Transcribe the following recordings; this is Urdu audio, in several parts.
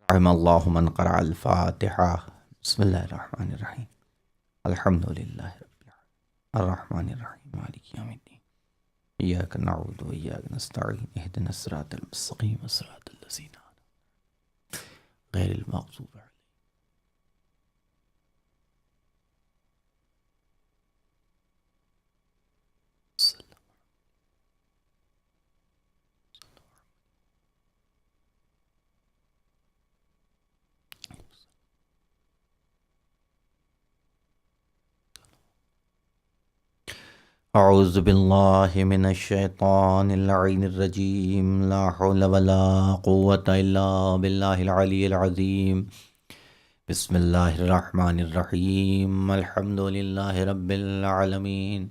رحم اللہ من قرأ الفاتحہ. بسم اللہ الرحمن الرحیم. الحمد للہ رب العالمین الرحمن الرحیم مالک یوم الدین. ایاک نعبد و ایاک نستعین اہدنا الصراط المستقیم صراط الذین انعمت غیر المغضوب علیہم. اعوذ باللہ من الشیطان اللعین الرجیم. لا حول ولا قوة الا باللہ العلی العظیم. بسم اللہ الرحمن الرحیم. الحمد للہ رب العالمین.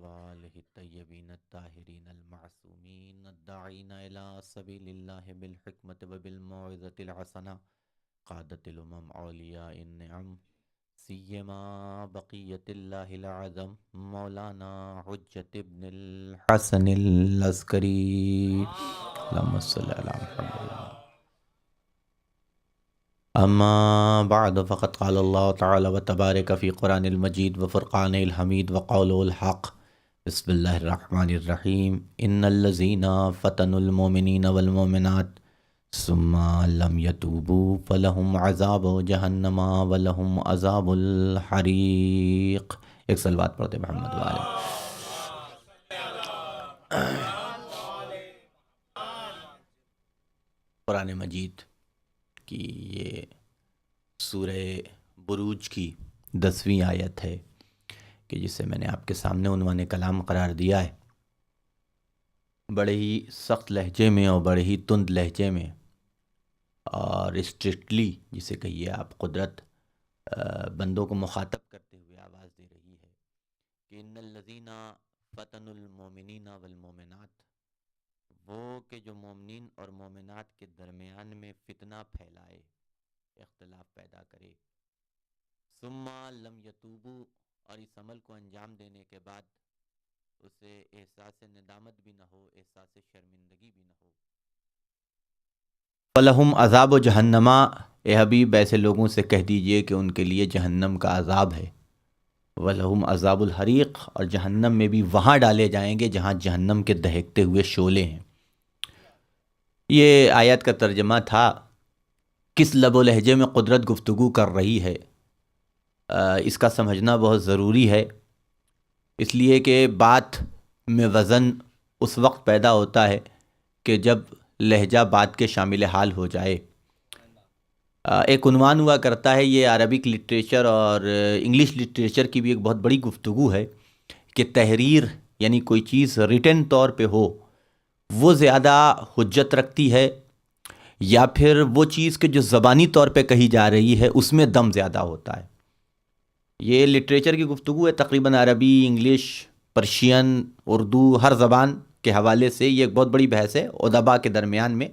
وآلہ الطیبین الطاہرین المعصومین الداعین الی سبیل اللہ بالحکمت وبالموعظۃ الحسنہ قادۃ الامم اولیاء النعم سیما بقیت اللہ العظم مولانا حجت ابن الحسن العسکری. اللہم صلی علی محمد. اما بعد فقد قال اللہ تعالی وتبارک فی قرآن المجید وفرقان الحمید وقول الحق. بسم اللہ الرحمن الرحیم. ان الذین فتنوا المؤمنین والمؤمنات ثم لم يتوبوا فلهم عذاب جہنم ولهم عذاب الحریق. ایک صلوات پڑھتے محمد والے. قرآن مجید کی یہ سورہ بروج کی 10ویں آیت ہے کہ جسے میں نے آپ کے سامنے عنوان کلام قرار دیا ہے. بڑے ہی سخت لہجے میں اور بڑے ہی تند لہجے میں اور اسٹرکٹلی جسے کہیے آپ قدرت بندوں کو مخاطب کرتے ہوئے آواز دے رہی ہے کہ ان الذین فتنوا المؤمنین والمؤمنات، وہ کہ جو مومنین اور مومنات کے درمیان میں فتنہ پھیلائے، اختلاف پیدا کرے. ثم لم یتوبوا، اور اس عمل کو انجام دینے کے بعد اسے احساس ندامت بھی نہ ہو، احساس شرمندگی بھی نہ ہو. فلہم عذاب جہنم، اے حبیب ایسے لوگوں سے کہہ دیجئے کہ ان کے لیے جہنم کا عذاب ہے. وَلَهُمْ عَذَابُ الْحَرِيقِ، اور جہنم میں بھی وہاں ڈالے جائیں گے جہاں جہنم کے دہکتے ہوئے شعلے ہیں. یہ آیت کا ترجمہ تھا. کس لب و لہجے میں قدرت گفتگو کر رہی ہے اس کا سمجھنا بہت ضروری ہے، اس لیے کہ بات میں وزن اس وقت پیدا ہوتا ہے کہ جب لہجہ بات کے شامل حال ہو جائے. ایک عنوان ہوا کرتا ہے، یہ عربک لٹریچر اور انگلش لٹریچر کی بھی ایک بہت بڑی گفتگو ہے کہ تحریر یعنی کوئی چیز ریٹن طور پہ ہو وہ زیادہ حجت رکھتی ہے، یا پھر وہ چیز کہ جو زبانی طور پہ کہی جا رہی ہے اس میں دم زیادہ ہوتا ہے. یہ لٹریچر کی گفتگو ہے، تقریباً عربی، انگلش، پرشین، اردو، ہر زبان کے حوالے سے یہ ایک بہت بڑی بحث ہے ادبا کے درمیان میں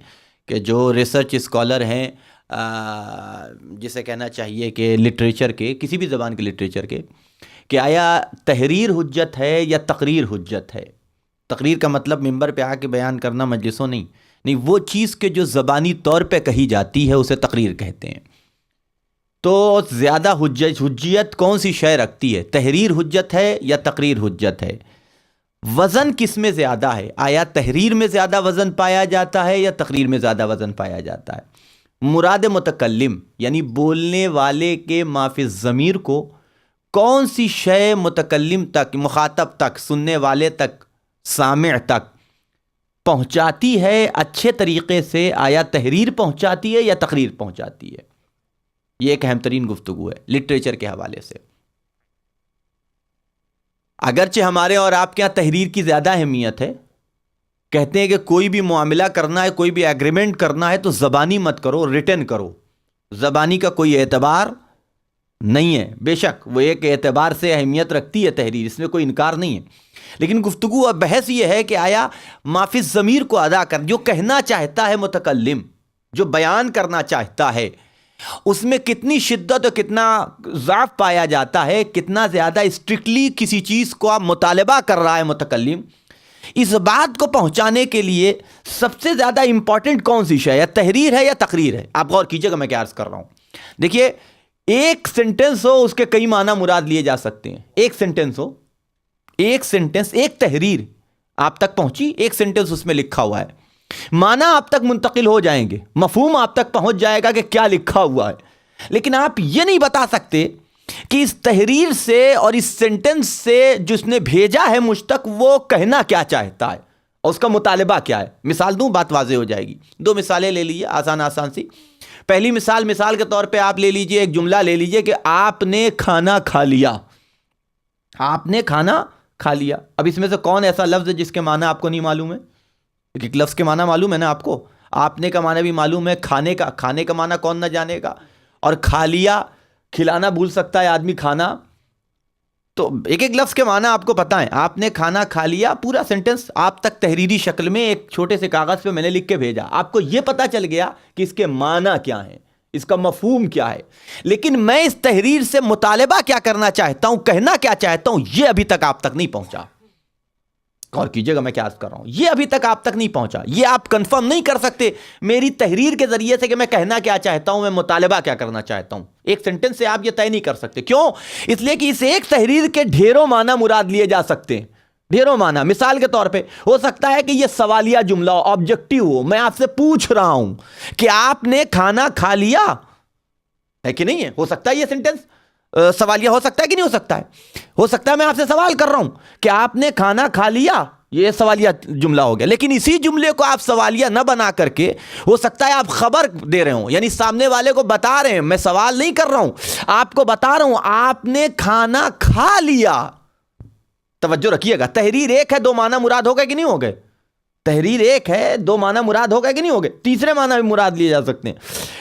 کہ جو ریسرچ اسکالر ہیں، جسے کہنا چاہیے کہ لٹریچر کے، کسی بھی زبان کے لٹریچر کے، کہ آیا تحریر حجت ہے یا تقریر حجت ہے. تقریر کا مطلب ممبر پہ آ کے بیان کرنا، مجلسوں نہیں، وہ چیز کہ جو زبانی طور پہ کہی جاتی ہے اسے تقریر کہتے ہیں. تو زیادہ حجیت کون سی شے رکھتی ہے، تحریر حجت ہے یا تقریر حجت ہے؟ وزن کس میں زیادہ ہے؟ آیا تحریر میں زیادہ وزن پایا جاتا ہے یا تقریر میں زیادہ وزن پایا جاتا ہے؟ مراد متکلم یعنی بولنے والے کے مافی الضمیر کو کون سی شے متکلم تک، مخاطب تک، سننے والے تک، سامع تک پہنچاتی ہے اچھے طریقے سے؟ آیا تحریر پہنچاتی ہے یا تقریر پہنچاتی ہے؟ یہ ایک اہم ترین گفتگو ہے لٹریچر کے حوالے سے۔ اگرچہ ہمارے اور آپ کے یہاں تحریر کی زیادہ اہمیت ہے، کہتے ہیں کہ کوئی بھی معاملہ کرنا ہے، کوئی بھی ایگریمنٹ کرنا ہے تو زبانی مت کرو، ریٹن کرو۔ زبانی کا کوئی اعتبار نہیں ہے، بے شک وہ ایک اعتبار سے اہمیت رکھتی ہے تحریر، اس میں کوئی انکار نہیں ہے، لیکن گفتگو اور بحث یہ ہے کہ آیا مافی الضمیر کو ادا کر، جو کہنا چاہتا ہے متکلم، جو بیان کرنا چاہتا ہے، اس میں کتنی شدت اور کتنا ضعف پایا جاتا ہے، کتنا زیادہ اسٹرکٹلی کسی چیز کو آپ مطالبہ کر رہا ہے متکلم، اس بات کو پہنچانے کے لیے سب سے زیادہ امپورٹنٹ کون سی شے ہے؟ یا تحریر ہے یا تقریر ہے؟ آپ غور کیجئے گا میں کیا عرض کر رہا ہوں۔ دیکھیے، ایک سینٹنس ہو، اس کے کئی معنی مراد لیے جا سکتے ہیں۔ ایک سینٹنس ہو، ایک سینٹنس، ایک تحریر آپ تک پہنچی، ایک سینٹنس اس میں لکھا ہوا ہے، معنی آپ تک منتقل ہو جائیں گے، مفہوم آپ تک پہنچ جائے گا کہ کیا لکھا ہوا ہے، لیکن آپ یہ نہیں بتا سکتے کہ اس تحریر سے اور اس سینٹنس سے جس نے بھیجا ہے مجھ تک وہ کہنا کیا چاہتا ہے اور اس کا مطالبہ کیا ہے۔ مثال دوں، بات واضح ہو جائے گی۔ دو مثالیں لے لیجیے، آسان سی۔ پہلی مثال کے طور پہ آپ لے لیجیے، ایک جملہ لے لیجیے کہ آپ نے کھانا کھا لیا۔ آپ نے کھانا کھا لیا۔ اب اس میں سے کون ایسا لفظ ہے جس کے معنی آپ کو نہیں معلوم ہے؟ ایک لفظ کے معنی معلوم ہے نا آپ کو، آپ نے کا معنی بھی معلوم ہے، کھانے کا معنی کون نہ جانے گا، اور کھا لیا، کھلانا بھول سکتا ہے آدمی، کھانا، تو ایک ایک لفظ کے معنی آپ کو پتہ ہے۔ آپ نے کھانا کھا لیا، پورا سینٹنس آپ تک تحریری شکل میں ایک چھوٹے سے کاغذ پہ میں نے لکھ کے بھیجا، آپ کو یہ پتہ چل گیا کہ اس کے معنی کیا ہیں، اس کا مفہوم کیا ہے، لیکن میں اس تحریر سے مطالبہ کیا کرنا چاہتا ہوں، کہنا کیا چاہتا ہوں، یہ ابھی تک آپ تک نہیں پہنچا۔ غور کیجئے گا میں کیا عرض کر رہا ہوں، یہ ابھی تک آپ تک نہیں پہنچا۔ یہ آپ کنفرم نہیں کر سکتے میری تحریر کے ذریعے سے کہ میں کہنا کیا چاہتا ہوں، میں مطالبہ کیا کرنا چاہتا ہوں۔ ایک سینٹنس سے آپ یہ طے نہیں کر سکتے۔ کیوں؟ اس لیے کہ اس ایک تحریر کے ڈھیروں معنی مراد لیے جا سکتے ہیں، ڈھیروں معنی۔ مثال کے طور پہ ہو سکتا ہے کہ یہ سوالیہ جملہ ہو، آبجیکٹیو ہو، میں آپ سے پوچھ رہا ہوں کہ آپ نے کھانا کھا لیا ہے کہ نہیں ہے۔ ہو سکتا ہے یہ سینٹنس سوالیہ ہو سکتا ہے کہ نہیں ہو سکتا ہے؟ ہو سکتا ہے میں آپ سے سوال کر رہا ہوں کہ آپ نے کھانا کھا لیا، یہ سوالیہ جملہ ہو گیا، لیکن اسی جملے کو آپ سوالیہ نہ بنا کر کے ہو سکتا ہے آپ خبر دے رہے ہوں، یعنی سامنے والے کو بتا رہے ہیں، میں سوال نہیں کر رہا ہوں، آپ کو بتا رہا ہوں آپ نے کھانا کھا لیا۔ توجہ رکھیے گا، تحریر ایک ہے، دو معنی مراد ہو گئے کہ نہیں ہو گئے؟ تحریر ایک ہے، دو معنی مراد ہو گئے کہ نہیں ہو گئے؟ تیسرے معنی بھی مراد لیے جا سکتے ہیں۔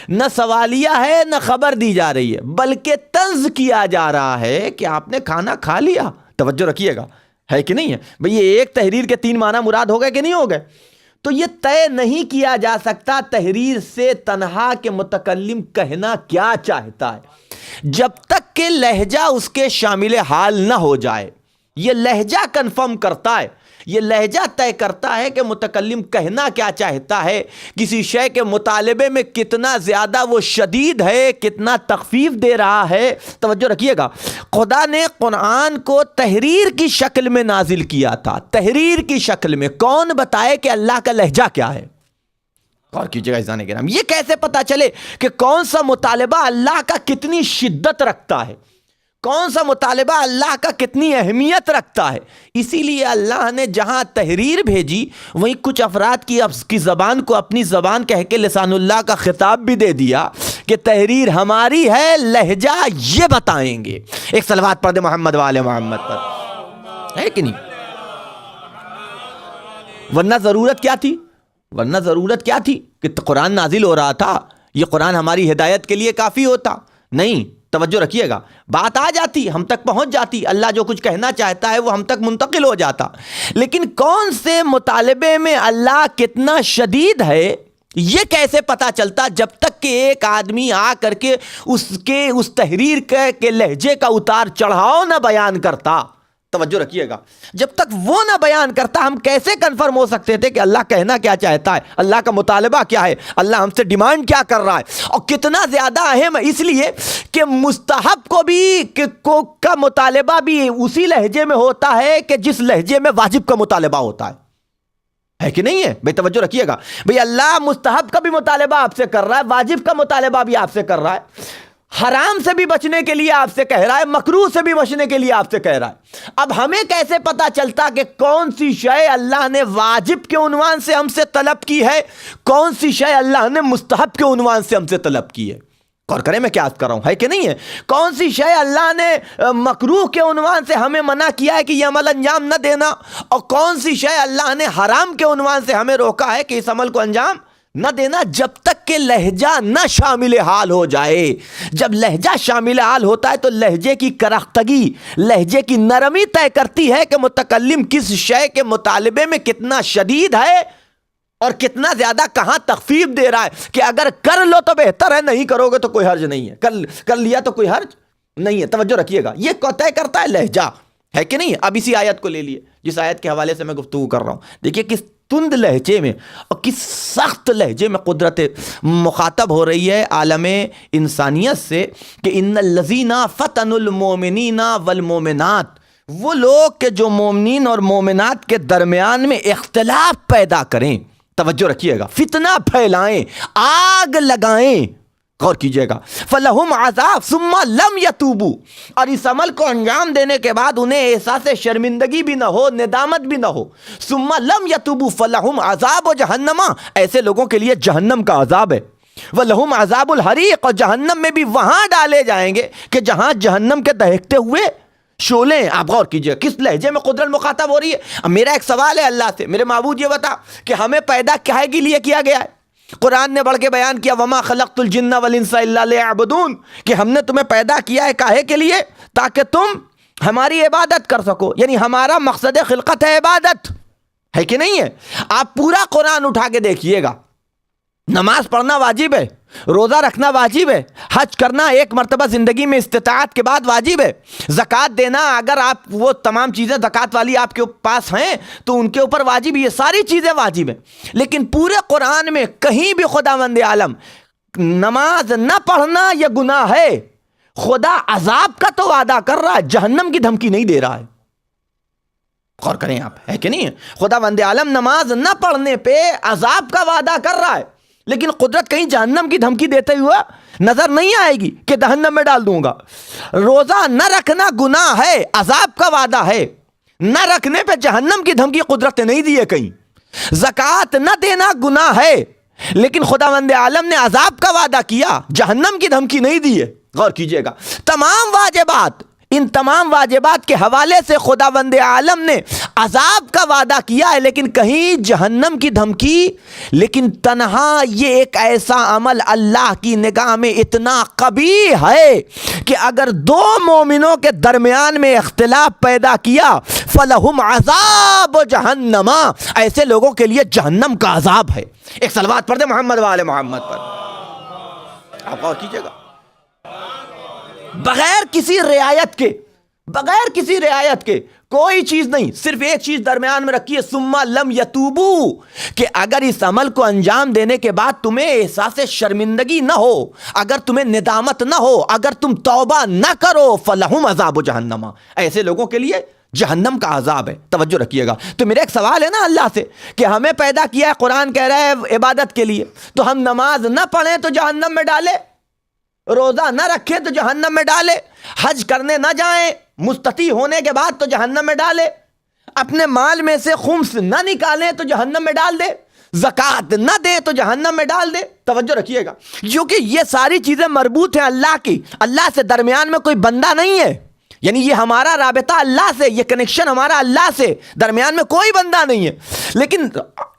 نہ سوالیہ ہے نہ خبر دی جا رہی ہے، بلکہ طنز کیا جا رہا ہے کہ آپ نے کھانا کھا لیا۔ توجہ رکھیے گا، ہے کہ نہیں ہے بھئی؟ یہ ایک تحریر کے تین معنی مراد ہو گئے کہ نہیں ہو گئے؟ تو یہ طے نہیں کیا جا سکتا تحریر سے تنہا کہ متکلم کہنا کیا چاہتا ہے، جب تک کہ لہجہ اس کے شامل حال نہ ہو جائے۔ یہ لہجہ کنفرم کرتا ہے، یہ لہجہ طے کرتا ہے کہ متکلم کہنا کیا چاہتا ہے، کسی شے کے مطالبے میں کتنا زیادہ وہ شدید ہے، کتنا تخفیف دے رہا ہے۔ توجہ رکھیے گا، خدا نے قرآن کو تحریر کی شکل میں نازل کیا تھا، تحریر کی شکل میں۔ کون بتائے کہ اللہ کا لہجہ کیا ہے؟ غور کیجیے گا عزیزان کرام، یہ کیسے پتا چلے کہ کون سا مطالبہ اللہ کا کتنی شدت رکھتا ہے، کون سا مطالبہ اللہ کا کتنی اہمیت رکھتا ہے؟ اسی لیے اللہ نے جہاں تحریر بھیجی وہیں کچھ افراد کی زبان کو اپنی زبان کہہ کے لسان اللہ کا خطاب بھی دے دیا کہ تحریر ہماری ہے، لہجہ یہ بتائیں گے۔ ایک صلوات پڑھ دے محمد والے محمد پر، ہے کہ نہیں؟ ورنہ ضرورت کیا تھی کہ قرآن نازل ہو رہا تھا، یہ قرآن ہماری ہدایت کے لیے کافی ہوتا؟ نہیں۔ توجہ رکھیے گا، بات آ جاتی، ہم تک پہنچ جاتی، اللہ جو کچھ کہنا چاہتا ہے وہ ہم تک منتقل ہو جاتا، لیکن کون سے مطالبے میں اللہ کتنا شدید ہے یہ کیسے پتا چلتا جب تک کہ ایک آدمی آ کر کے اس تحریر کے لہجے کا اتار چڑھاؤ نہ بیان کرتا۔ توجہ رکھیے گا، جب تک وہ نہ بیان کرتا ہم کیسے کنفرم ہو سکتے تھے کہ اللہ کہنا کیا چاہتا ہے، اللہ کا مطالبہ کیا ہے، اللہ ہم سے ڈیمانڈ کیا کر رہا ہے۔ اور کتنا زیادہ اہم ہے اس لیے کہ مستحب کو بھی کا مطالبہ بھی اسی لہجے میں ہوتا ہے کہ جس لہجے میں واجب کا مطالبہ ہوتا ہے کہ نہیں ہے بھئی؟ توجہ رکھیے گا، بھئی اللہ مستحب کا بھی مطالبہ آپ سے کر رہا ہے، واجب کا مطالبہ بھی آپ سے کر رہا ہے۔ حرام سے بھی بچنے کے لیے آپ سے کہہ رہا ہے، مکروہ سے بھی بچنے کے لیے آپ سے کہہ رہا ہے۔ اب ہمیں کیسے پتا چلتا کہ کون سی شے اللہ نے واجب کے عنوان سے ہم سے طلب کی ہے، کون سی شے اللہ نے مستحب کے عنوان سے ہم سے طلب کی ہے؟ غور کریں میں کیا عرض کر رہا ہوں، ہے کہ نہیں ہے؟ کون سی شے اللہ نے مکروہ کے عنوان سے ہمیں منع کیا ہے کہ یہ عمل انجام نہ دینا، اور کون سی شے اللہ نے حرام کے عنوان سے ہمیں روکا ہے کہ اس عمل کو انجام نہ دینا، جب تک کہ لہجہ نہ شامل حال ہو جائے۔ جب لہجہ شامل حال ہوتا ہے تو لہجے کی کرختگی، لہجے کی نرمی طے کرتی ہے کہ متکلم کس شے کے مطالبے میں کتنا شدید ہے اور کتنا زیادہ کہاں تخفیف دے رہا ہے، کہ اگر کر لو تو بہتر ہے، نہیں کرو گے تو کوئی حرج نہیں ہے، کر لیا تو کوئی حرج نہیں ہے۔ توجہ رکھیے گا، یہ طے کرتا ہے لہجہ، ہے کہ نہیں؟ اب اسی آیت کو لے لیے جس آیت کے حوالے سے میں گفتگو کر رہا ہوں، دیکھیے کس تند لہجے میں اور کس سخت لہجے میں قدرت مخاطب ہو رہی ہے عالم انسانیت سے، کہ ان الذین فتنوا المؤمنین والمؤمنات، وہ لوگ کہ جو مومنین اور مومنات کے درمیان میں اختلاف پیدا کریں، توجہ رکھیے گا، فتنہ پھیلائیں، آگ لگائیں، غور کیجئے گا، فَلَهُمْ عَذَابٌ ثُمَّ لَمْ يَتُوبُوا، اور اس عمل کو انجام دینے کے بعد انہیں احساس شرمندگی بھی نہ ہو، ندامت بھی نہ ہو، ثُمَّ لَمْ يَتُوبُوا فَلَهُمْ عَذَابُ جَهَنَّمَ، ایسے لوگوں کے لیے جہنم کا عذاب ہے، وَلَهُمْ عَذَابُ الْحَرِيقِ، اور جہنم میں بھی وہاں ڈالے جائیں گے کہ جہاں جہنم کے دہکتے ہوئے شعلے ہیں۔ آپ غور کیجئے کس لہجے میں قدرت مخاطب ہو رہی ہے۔ اب میرا ایک سوال ہے اللہ سے، میرے معبود یہ بتا کہ ہمیں پیدا کاہے کے لیے کیا گیا ہے؟ قرآن نے بڑھ کے بیان کیا وَمَا خَلَقْتُ الْجِنَّ وَالْإِنسَ إِلَّا لِيَعْبُدُونَ، کہ ہم نے تمہیں پیدا کیا ہے کاہے کے لیے؟ تاکہ تم ہماری عبادت کر سکو، یعنی ہمارا مقصد خلقت ہے عبادت، ہے کہ نہیں ہے؟ آپ پورا قرآن اٹھا کے دیکھیے گا، نماز پڑھنا واجب ہے، روزہ رکھنا واجب ہے، حج کرنا ایک مرتبہ زندگی میں استطاعت کے بعد واجب ہے، زکوٰۃ دینا اگر آپ وہ تمام چیزیں زکوٰۃ والی آپ کے پاس ہیں تو ان کے اوپر واجب، یہ ساری چیزیں واجب ہیں۔ لیکن پورے قرآن میں کہیں بھی خداوند عالم نماز نہ پڑھنا یہ گناہ ہے، خدا عذاب کا تو وعدہ کر رہا ہے، جہنم کی دھمکی نہیں دے رہا ہے۔ غور کریں آپ، ہے کہ نہیں؟ خداوند عالم نماز نہ پڑھنے پہ عذاب کا وعدہ کر رہا ہے، لیکن قدرت کہیں جہنم کی دھمکی دیتے ہوا نظر نہیں آئے گی کہ جہنم میں ڈال دوں گا۔ روزہ نہ رکھنا گناہ ہے، عذاب کا وعدہ ہے، نہ رکھنے پہ جہنم کی دھمکی قدرت نے نہیں دی ہے کہیں۔ زکوٰۃ نہ دینا گناہ ہے، لیکن خداوند عالم نے عذاب کا وعدہ کیا، جہنم کی دھمکی نہیں دی ہے۔ غور کیجئے گا، تمام واجبات، ان تمام واجبات کے حوالے سے خداوند عالم نے عذاب کا وعدہ کیا ہے، لیکن کہیں جہنم کی دھمکی، لیکن تنہا یہ ایک ایسا عمل اللہ کی نگاہ میں اتنا قبیح ہے کہ اگر دو مومنوں کے درمیان میں اختلاف پیدا کیا فَلَهُمْ عَذَابُ جَهَنَّمَ، ایسے لوگوں کے لیے جہنم کا عذاب ہے۔ ایک صلوات پڑھ دیں محمد وآل محمد پر، آپ غور کیجئے گا، بغیر کسی رعایت کے کوئی چیز نہیں، صرف ایک چیز درمیان میں رکھی ہے، ثم لم یتوبو، کہ اگر اس عمل کو انجام دینے کے بعد تمہیں احساس شرمندگی نہ ہو، اگر تمہیں ندامت نہ ہو، اگر تم توبہ نہ کرو، فلہم عذاب جہنم، ایسے لوگوں کے لیے جہنم کا عذاب ہے۔ توجہ رکھیے گا، تو میرا ایک سوال ہے نا اللہ سے کہ ہمیں پیدا کیا ہے، قرآن کہہ رہا ہے عبادت کے لیے، تو ہم نماز نہ پڑھیں تو جہنم میں ڈالے، روزہ نہ رکھے تو جہنم میں ڈالے، حج کرنے نہ جائیں مستطیع ہونے کے بعد تو جہنم میں ڈالے، اپنے مال میں سے خمس نہ نکالیں تو جہنم میں ڈال دے، زکوٰۃ نہ دیں تو جہنم میں ڈال دے۔ توجہ رکھیے گا، کیونکہ یہ ساری چیزیں مربوط ہیں اللہ کی، اللہ سے درمیان میں کوئی بندہ نہیں ہے، یعنی یہ ہمارا رابطہ اللہ سے، یہ کنیکشن ہمارا اللہ سے، درمیان میں کوئی بندہ نہیں ہے، لیکن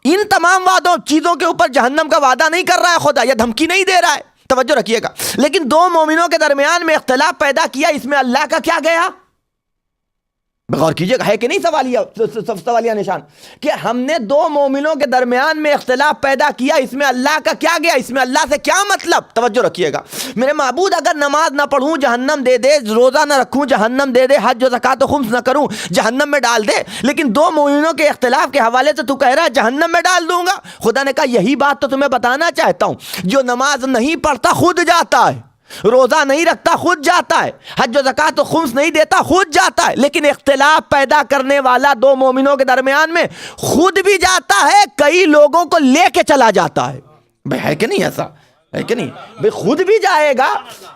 ان تمام وعدوں چیزوں کے اوپر جہنم کا وعدہ نہیں کر رہا ہے خدا، یا دھمکی نہیں دے رہا ہے۔ توجہ رکھیے گا، لیکن دو مومنوں کے درمیان میں اختلاف پیدا کیا، اس میں اللہ کا کیا گیا؟ غور کیجئے گا، ہے کہ نہیں سوالیہ نشان، کہ ہم نے دو مومنوں کے درمیان میں اختلاف پیدا کیا، اس میں اللہ کا کیا گیا؟ اس میں اللہ سے کیا مطلب؟ توجہ رکھیے گا، میرے معبود اگر نماز نہ پڑھوں جہنم دے دے، روزہ نہ رکھوں جہنم دے دے، حج و زکوٰۃ و خمس نہ کروں جہنم میں ڈال دے، لیکن دو مومنوں کے اختلاف کے حوالے سے تو کہہ رہا ہے جہنم میں ڈال دوں گا۔ خدا نے کہا یہی بات تو تمہیں بتانا چاہتا ہوں، جو نماز نہیں پڑھتا خود جاتا ہے، روزہ نہیں رکھتا خود جاتا ہے، حج و زکوٰۃ و خمس نہیں دیتا خود جاتا ہے، لیکن اختلاف پیدا کرنے والا دو مومنوں کے درمیان میں خود بھی جاتا ہے، کئی لوگوں کو لے کے چلا جاتا ہے۔ بھائی ہے کہ نہیں ایسا؟ ہے کہ نہیں بھئی؟ خود بھی جائے گا،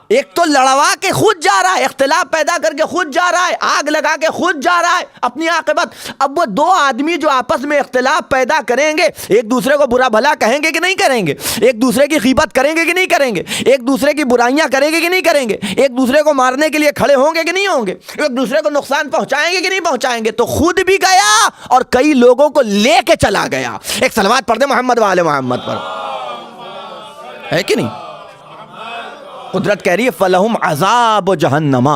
ایک تو لڑوا کے خود جا رہا ہے، اختلاف پیدا کر کے خود جا رہا ہے، آگ لگا کے خود جا رہا ہے اپنی عاقبت۔ اب وہ دو آدمی جو آپس میں اختلاف پیدا کریں گے، ایک دوسرے کو برا بھلا کہیں گے کہ نہیں کریں گے، ایک دوسرے کی غیبت کریں گے کہ نہیں کریں گے، ایک دوسرے کی برائیاں کریں گے کہ نہیں کریں گے، ایک دوسرے کو مارنے کے لیے کھڑے ہوں گے کہ نہیں ہوں گے، ایک دوسرے کو نقصان پہنچائیں گے کہ نہیں پہنچائیں گے، تو خود بھی گیا اور کئی لوگوں کو لے کے چلا گیا۔ ایک صلوات پڑھ دیں محمد و آل محمد پر، ہے کہ نہیں؟ قدرت کہہ رہی ہے فَلَهُمْ عَذَابُ جَهَنَّمَ،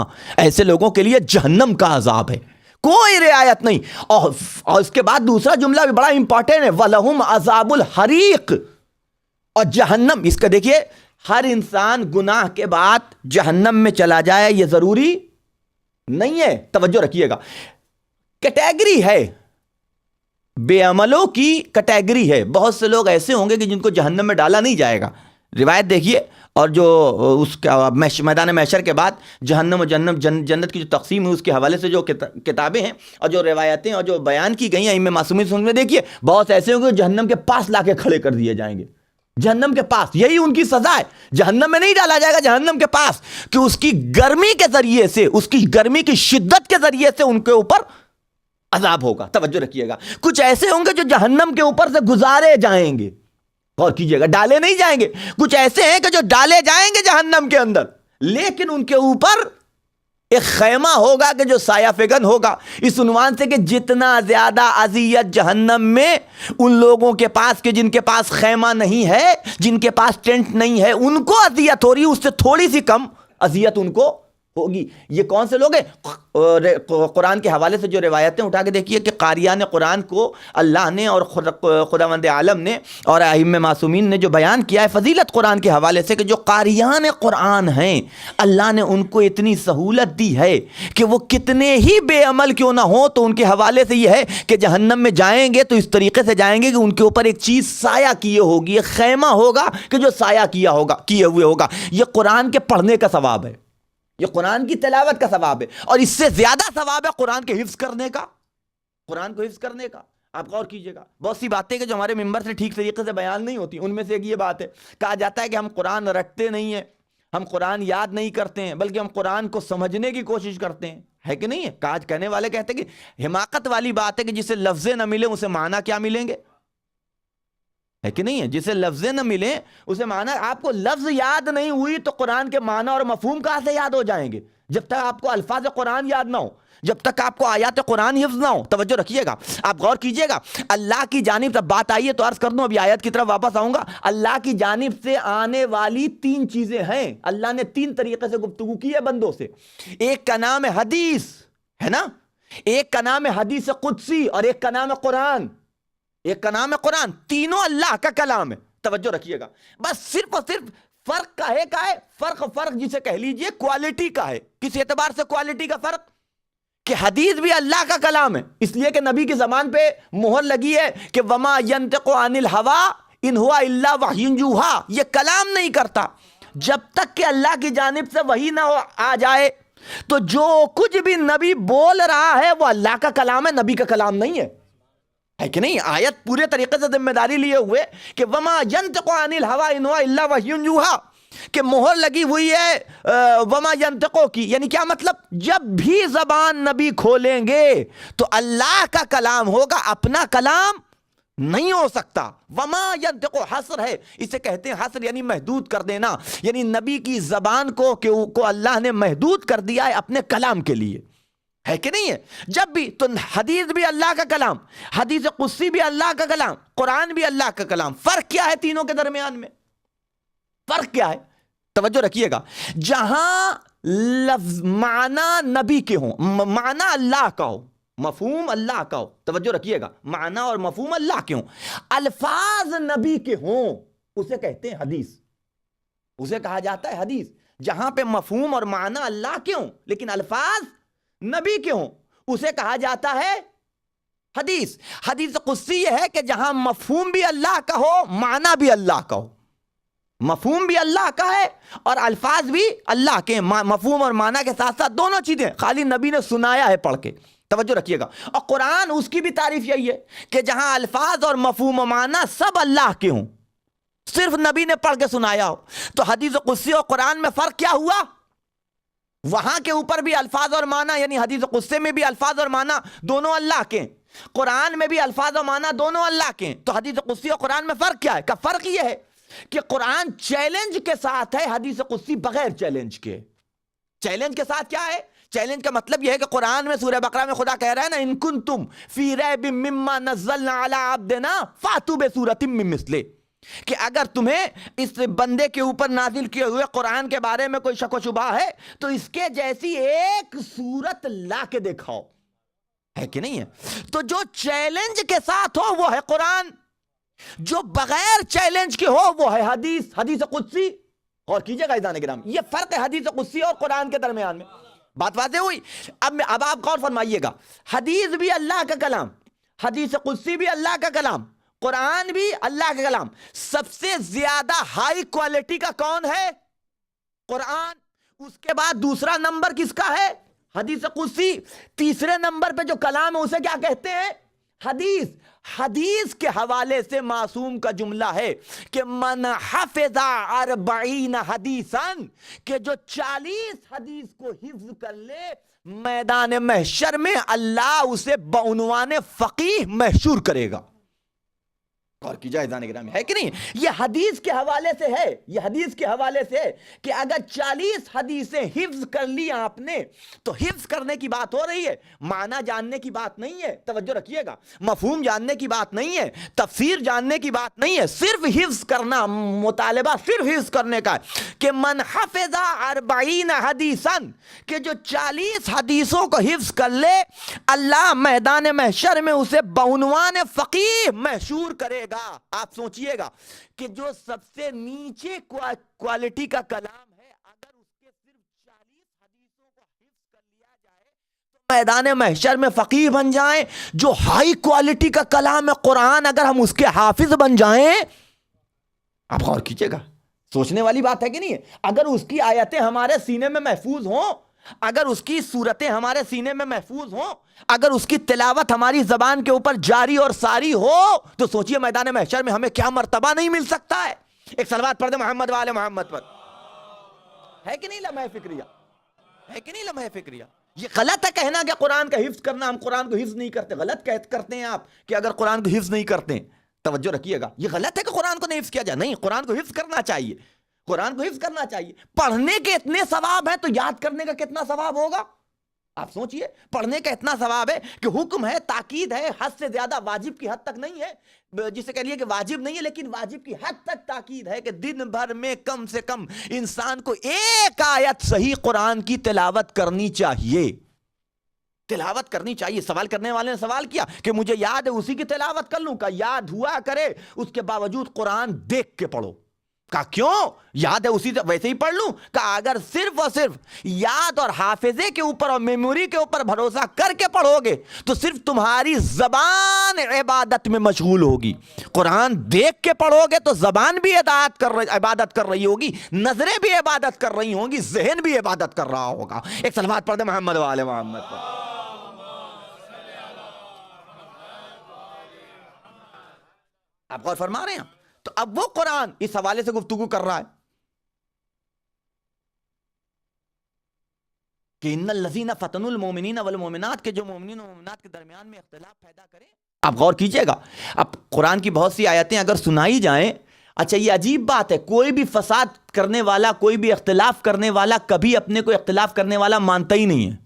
ایسے لوگوں کے لیے جہنم کا عذاب ہے، کوئی رعایت نہیں۔ اور اس کے بعد دوسرا جملہ بھی بڑا امپورٹنٹ ہے، وَلَهُمْ عَذَابُ الْحَرِيقِ، اور جہنم، اس کا دیکھیے ہر انسان گناہ کے بعد جہنم میں چلا جائے یہ ضروری نہیں ہے، توجہ رکھیے گا، کیٹیگری ہے، بے عملوں کی کیٹیگری ہے۔ بہت سے لوگ ایسے ہوں گے کہ جن کو جہنم میں ڈالا نہیں جائے گا، روایت دیکھیے، اور جو اس کا میدان محشر کے بعد جہنم و جنت کی جو تقسیم ہے اس کے حوالے سے جو کتابیں ہیں اور جو روایتیں اور جو بیان کی گئی ہیں ائمہ معصومین میں، دیکھیے بہت ایسے ہوں گے جہنم کے پاس لا کے کھڑے کر دیے جائیں گے، جہنم کے پاس، یہی ان کی سزا ہے، جہنم میں نہیں ڈالا جائے گا، جہنم کے پاس، کہ اس کی گرمی کے ذریعے سے، اس کی گرمی کی شدت کے ذریعے سے ان کے اوپر عذاب ہوگا۔ توجہ رکھیے گا، کچھ ایسے ہوں گے جو جہنم کے اوپر سے گزارے جائیں گے، غور کیجئے گا، ڈالے نہیں جائیں گے، کچھ ایسے ہیں کہ جو ڈالے جائیں گے جہنم کے اندر، لیکن ان کے اوپر ایک خیمہ ہوگا کہ جو سایہ فگن ہوگا، اس عنوان سے کہ جتنا زیادہ اذیت جہنم میں ان لوگوں کے پاس کہ جن کے پاس خیمہ نہیں ہے، جن کے پاس ٹینٹ نہیں ہے، ان کو اذیت ہو رہی ہے، اس سے تھوڑی سی کم اذیت ان کو ہوگی۔ یہ کون سے لوگ ہیں؟ قرآن کے حوالے سے جو روایتیں اٹھا کے دیکھیے کہ قاریان قرآن کو اللہ نے اور خداوند عالم نے اور ائمہ معصومین نے جو بیان کیا ہے فضیلت قرآن کے حوالے سے، کہ جو قاریان قرآن ہیں اللہ نے ان کو اتنی سہولت دی ہے کہ وہ کتنے ہی بے عمل کیوں نہ ہوں تو ان کے حوالے سے یہ ہے کہ جہنم میں جائیں گے تو اس طریقے سے جائیں گے کہ ان کے اوپر ایک چیز سایہ کیے ہوگی، ایک خیمہ ہوگا کہ جو سایہ کیے ہوئے ہوگا۔ یہ قرآن کے پڑھنے کا ثواب ہے، یہ قرآن کی تلاوت کا ثواب ہے، اور اس سے زیادہ ثواب ہے قرآن کے حفظ کرنے کا، قرآن کو حفظ کرنے کا۔ آپ غور کیجئے گا، بہت سی باتیں کہ جو ہمارے ممبر سے ٹھیک طریقے سے بیان نہیں ہوتی، ان میں سے ایک یہ بات ہے، کہا جاتا ہے کہ ہم قرآن رٹتے نہیں ہیں، ہم قرآن یاد نہیں کرتے ہیں، بلکہ ہم قرآن کو سمجھنے کی کوشش کرتے ہیں، ہے کہ نہیں ہے؟ کہا کہنے والے کہتے ہیں کہ حماقت والی بات ہے کہ جسے لفظیں نہ ملے اسے معنی کیا ملیں گے، ہے کہ نہیں ہے؟ جسے لفظیں نہ ملیں اسے معنی، آپ کو لفظ یاد نہیں ہوئی تو قرآن کے معنی اور مفہوم کہاں سے یاد ہو جائیں گے؟ جب تک آپ کو الفاظ قرآن یاد نہ ہو، جب تک آپ کو آیات قرآن حفظ نہ ہو۔ توجہ رکھیے گا، آپ غور کیجئے گا، اللہ کی جانب سے بات آئی ہے تو عرض کر دوں، ابھی آیت کی طرف واپس آؤں گا۔ اللہ کی جانب سے آنے والی تین چیزیں ہیں، اللہ نے تین طریقے سے گفتگو کی ہے بندوں سے، ایک کا نام ہے حدیث، ہے نا، ایک کا نام ہے حدیث قدسی، اور ایک کا نام ہے قرآن، ایک کا نام ہے قرآن، تینوں اللہ کا کلام ہے۔ توجہ رکھیے گا، بس صرف اور صرف فرق کا ہے فرق جسے کہہ لیجئے کوالٹی کا ہے۔ کس اعتبار سے کوالٹی کا فرق؟ کہ حدیث بھی اللہ کا کلام ہے، اس لیے کہ نبی کی زبان پہ مہر لگی ہے کہ وما ينطق عن الهوى ان هو الا وحی یوحى، یہ کلام نہیں کرتا جب تک کہ اللہ کی جانب سے وحی نہ آ جائے۔ تو جو کچھ بھی نبی بول رہا ہے وہ اللہ کا کلام ہے، نبی کا کلام نہیں ہے کہ نہیں؟ آیت پورے طریقے سے ذمہ داری لیے ہوئے کہ وما ينطق عن الهوى ان هو الا وحی یوحى، کہ مہر لگی ہوئی ہے وما ينطق کی، یعنی کیا مطلب؟ جب بھی زبان نبی کھولیں گے تو اللہ کا کلام ہوگا، اپنا کلام نہیں ہو سکتا۔ وما ينطق حصر ہے، اسے کہتے ہیں حصر، یعنی محدود کر دینا، یعنی نبی کی زبان کو اللہ نے محدود کر دیا ہے اپنے کلام کے لیے، ہے کہ نہیں ہے؟ جب بھی تو حدیث بھی اللہ کا کلام، حدیث قدسی بھی اللہ کا کلام، قرآن بھی اللہ کا کلام۔ فرق کیا ہے تینوں کے درمیان میں؟ فرق کیا ہے؟ توجہ رکھیے گا، جہاں لفظ معنی نبی کے ہوں، معنی اللہ کا ہو، مفہوم اللہ کا ہو، توجہ رکھیے گا، معنی اور مفہوم اللہ کے ہوں، الفاظ نبی کے ہوں، اسے کہتے ہیں حدیث، اسے کہا جاتا ہے حدیث۔ جہاں پہ مفہوم اور معنی اللہ کے ہوں لیکن الفاظ نبی کے ہوں اسے کہا جاتا ہے حدیث۔ حدیث قدسی یہ ہے کہ جہاں مفہوم بھی اللہ کا ہو، معنی بھی اللہ کا ہو، مفہوم بھی اللہ کا ہے اور الفاظ بھی اللہ کے، مفہوم اور معنی کے ساتھ ساتھ دونوں چیزیں خالی نبی نے سنایا ہے پڑھ کے۔ توجہ رکھیے گا، اور قرآن اس کی بھی تعریف یہی ہے کہ جہاں الفاظ اور مفہوم و معنی سب اللہ کے ہوں، صرف نبی نے پڑھ کے سنایا ہو. تو حدیث قدسی اور قرآن میں فرق کیا ہوا؟ وہاں کے اوپر بھی الفاظ اور معنی، یعنی حدیث قدسی میں بھی الفاظ اور معنی دونوں اللہ کے، قرآن میں بھی الفاظ اور معنی دونوں اللہ کے. تو حدیث قدسی اور قرآن میں فرق کیا ہے؟ کہ فرق یہ ہے کہ قرآن چیلنج کے ساتھ ہے، حدیث قدسی بغیر چیلنج کے. چیلنج کے ساتھ کیا ہے؟ چیلنج کا مطلب یہ ہے کہ قرآن میں سورہ بقرہ میں خدا کہہ رہا ہے نا، ان کنتم فی ریب مما نزلنا علی عبدنا فاتوا بسورۃ من مثلہ، کہ اگر تمہیں اس بندے کے اوپر نازل کیے ہوئے قرآن کے بارے میں کوئی شک و شبہ ہے تو اس کے جیسی ایک سورت لا کے دکھاؤ. ہے کہ نہیں ہے؟ تو جو چیلنج کے ساتھ ہو وہ ہے قرآن، جو بغیر چیلنج کے ہو وہ ہے حدیث قدسی. اور کیجئے گا عزیزان کرام، یہ فرق ہے حدیث قدسی اور قرآن کے درمیان میں. بات واضح ہوئی؟ اب آپ غور فرمائیے گا، حدیث بھی اللہ کا کلام، حدیث قدسی بھی اللہ کا کلام، قرآن بھی اللہ کا کلام. سب سے زیادہ ہائی کوالٹی کا کون ہے؟ قرآن. اس کے بعد دوسرا نمبر کس کا ہے؟ حدیث قدسی. تیسرے نمبر پہ جو کلام ہے اسے کیا کہتے ہیں؟ حدیث. حدیث کے حوالے سے معصوم کا جملہ ہے کہ من حفظ 40 حدیثا، کہ جو 40 حدیث کو حفظ کر لے میدان محشر میں اللہ اسے بعنوان فقیہ محشور کرے گا. اور کی جائے عزیزان گرامی، ہے کہ نہیں؟ یہ حدیث کے حوالے سے ہے، یہ حدیث کے حوالے سے ہے کہ اگر 40 حدیثیں حفظ کر لی آپ نے تو حفظ کرنے کی بات ہو رہی ہے، معنی جاننے کی بات نہیں ہے. توجہ رکھیے گا، مفہوم جاننے کی بات نہیں ہے، تفسیر جاننے کی بات نہیں ہے، صرف حفظ کرنا. مطالبہ صرف حفظ کرنے کا ہے کہ من حفظ 40 حدیثا، کہ جو 40 حدیثوں کو حفظ کر لے اللہ میدان محشر میں اسے بعنوان فقیہ محشور کرے گا. آپ سوچئے گا کہ جو سب سے نیچے کوالٹی کا کلام ہے، اگر اس کے صرف 40 حدیثوں کو حفظ کر لیا جائے تو میدان محشر میں فقیہ بن جائیں. جو ہائی کوالٹی کا کلام ہے قرآن، اگر ہم اس کے حافظ بن جائیں، آپ غور کیجئے گا، سوچنے والی بات ہے کہ نہیں ہے؟ اگر اس کی آیتیں ہمارے سینے میں محفوظ ہوں، اگر اس کی صورتیں ہمارے سینے میں محفوظ ہوں، اگر اس کی تلاوت ہماری زبان کے اوپر جاری اور ساری ہو، تو سوچئے میدان محشر میں ہمیں کیا مرتبہ نہیں مل سکتا ہے. ایک صلوات پڑھ دیں محمد وآل محمد پر. ہے کہ نہیں لمحہ فکریہ؟ ہے کہ نہیں لمحہ فکریہ؟ یہ غلط ہے کہنا کہ قرآن کا حفظ کرنا، ہم قرآن کو حفظ نہیں کرتے. غلط کرتے ہیں آپ کہ اگر قرآن کو حفظ نہیں کرتے. توجہ رکھیے گا، یہ غلط ہے کہ قرآن کو نہیں حفظ کیا جائے. نہیں، قرآن کو حفظ کرنا چاہیے، قرآن کو حفظ کرنا چاہیے. پڑھنے کے اتنے ثواب ہیں تو یاد کرنے کا کتنا ثواب ہوگا؟ آپ سوچئے، پڑھنے کا اتنا ثواب ہے کہ حکم ہے، تاکید ہے، حد سے زیادہ واجب کی حد تک نہیں ہے، جسے کہہ لیے کہ واجب نہیں ہے لیکن واجب کی حد تک تاکید ہے کہ دن بھر میں کم سے کم انسان کو ایک آیت صحیح قرآن کی تلاوت کرنی چاہیے. تلاوت کرنی چاہیے. سوال کرنے والے نے سوال کیا کہ مجھے یاد ہے اسی کی تلاوت کر لوں؟ کا یاد ہوا کرے، اس کے باوجود قرآن دیکھ کے پڑھو. کہا کیوں؟ یاد ہے اسی سے ویسے ہی پڑھ لوں؟ کہا اگر صرف اور صرف یاد اور حافظے کے اوپر اور میموری کے اوپر بھروسہ کر کے پڑھو گے تو صرف تمہاری زبان عبادت میں مشغول ہوگی. قرآن دیکھ کے پڑھو گے تو زبان بھی عبادت کر رہی ہوگی، نظریں بھی عبادت کر رہی ہوں گی، ذہن بھی عبادت کر رہا ہوگا. ایک صلوات پڑھ دیں محمد وآل محمد پر. آپ غور فرما رہے ہیں؟ تو اب وہ قرآن اس حوالے سے گفتگو کر رہا ہے کہ ان الذین فتنوا المؤمنین والمؤمنات، کے جو مومنین و مومنات کے درمیان میں اختلاف پیدا کریں. آپ غور کیجئے گا، اب قرآن کی بہت سی آیتیں اگر سنائی جائیں، اچھا یہ عجیب بات ہے، کوئی بھی فساد کرنے والا، کوئی بھی اختلاف کرنے والا کبھی اپنے کو اختلاف کرنے والا مانتا ہی نہیں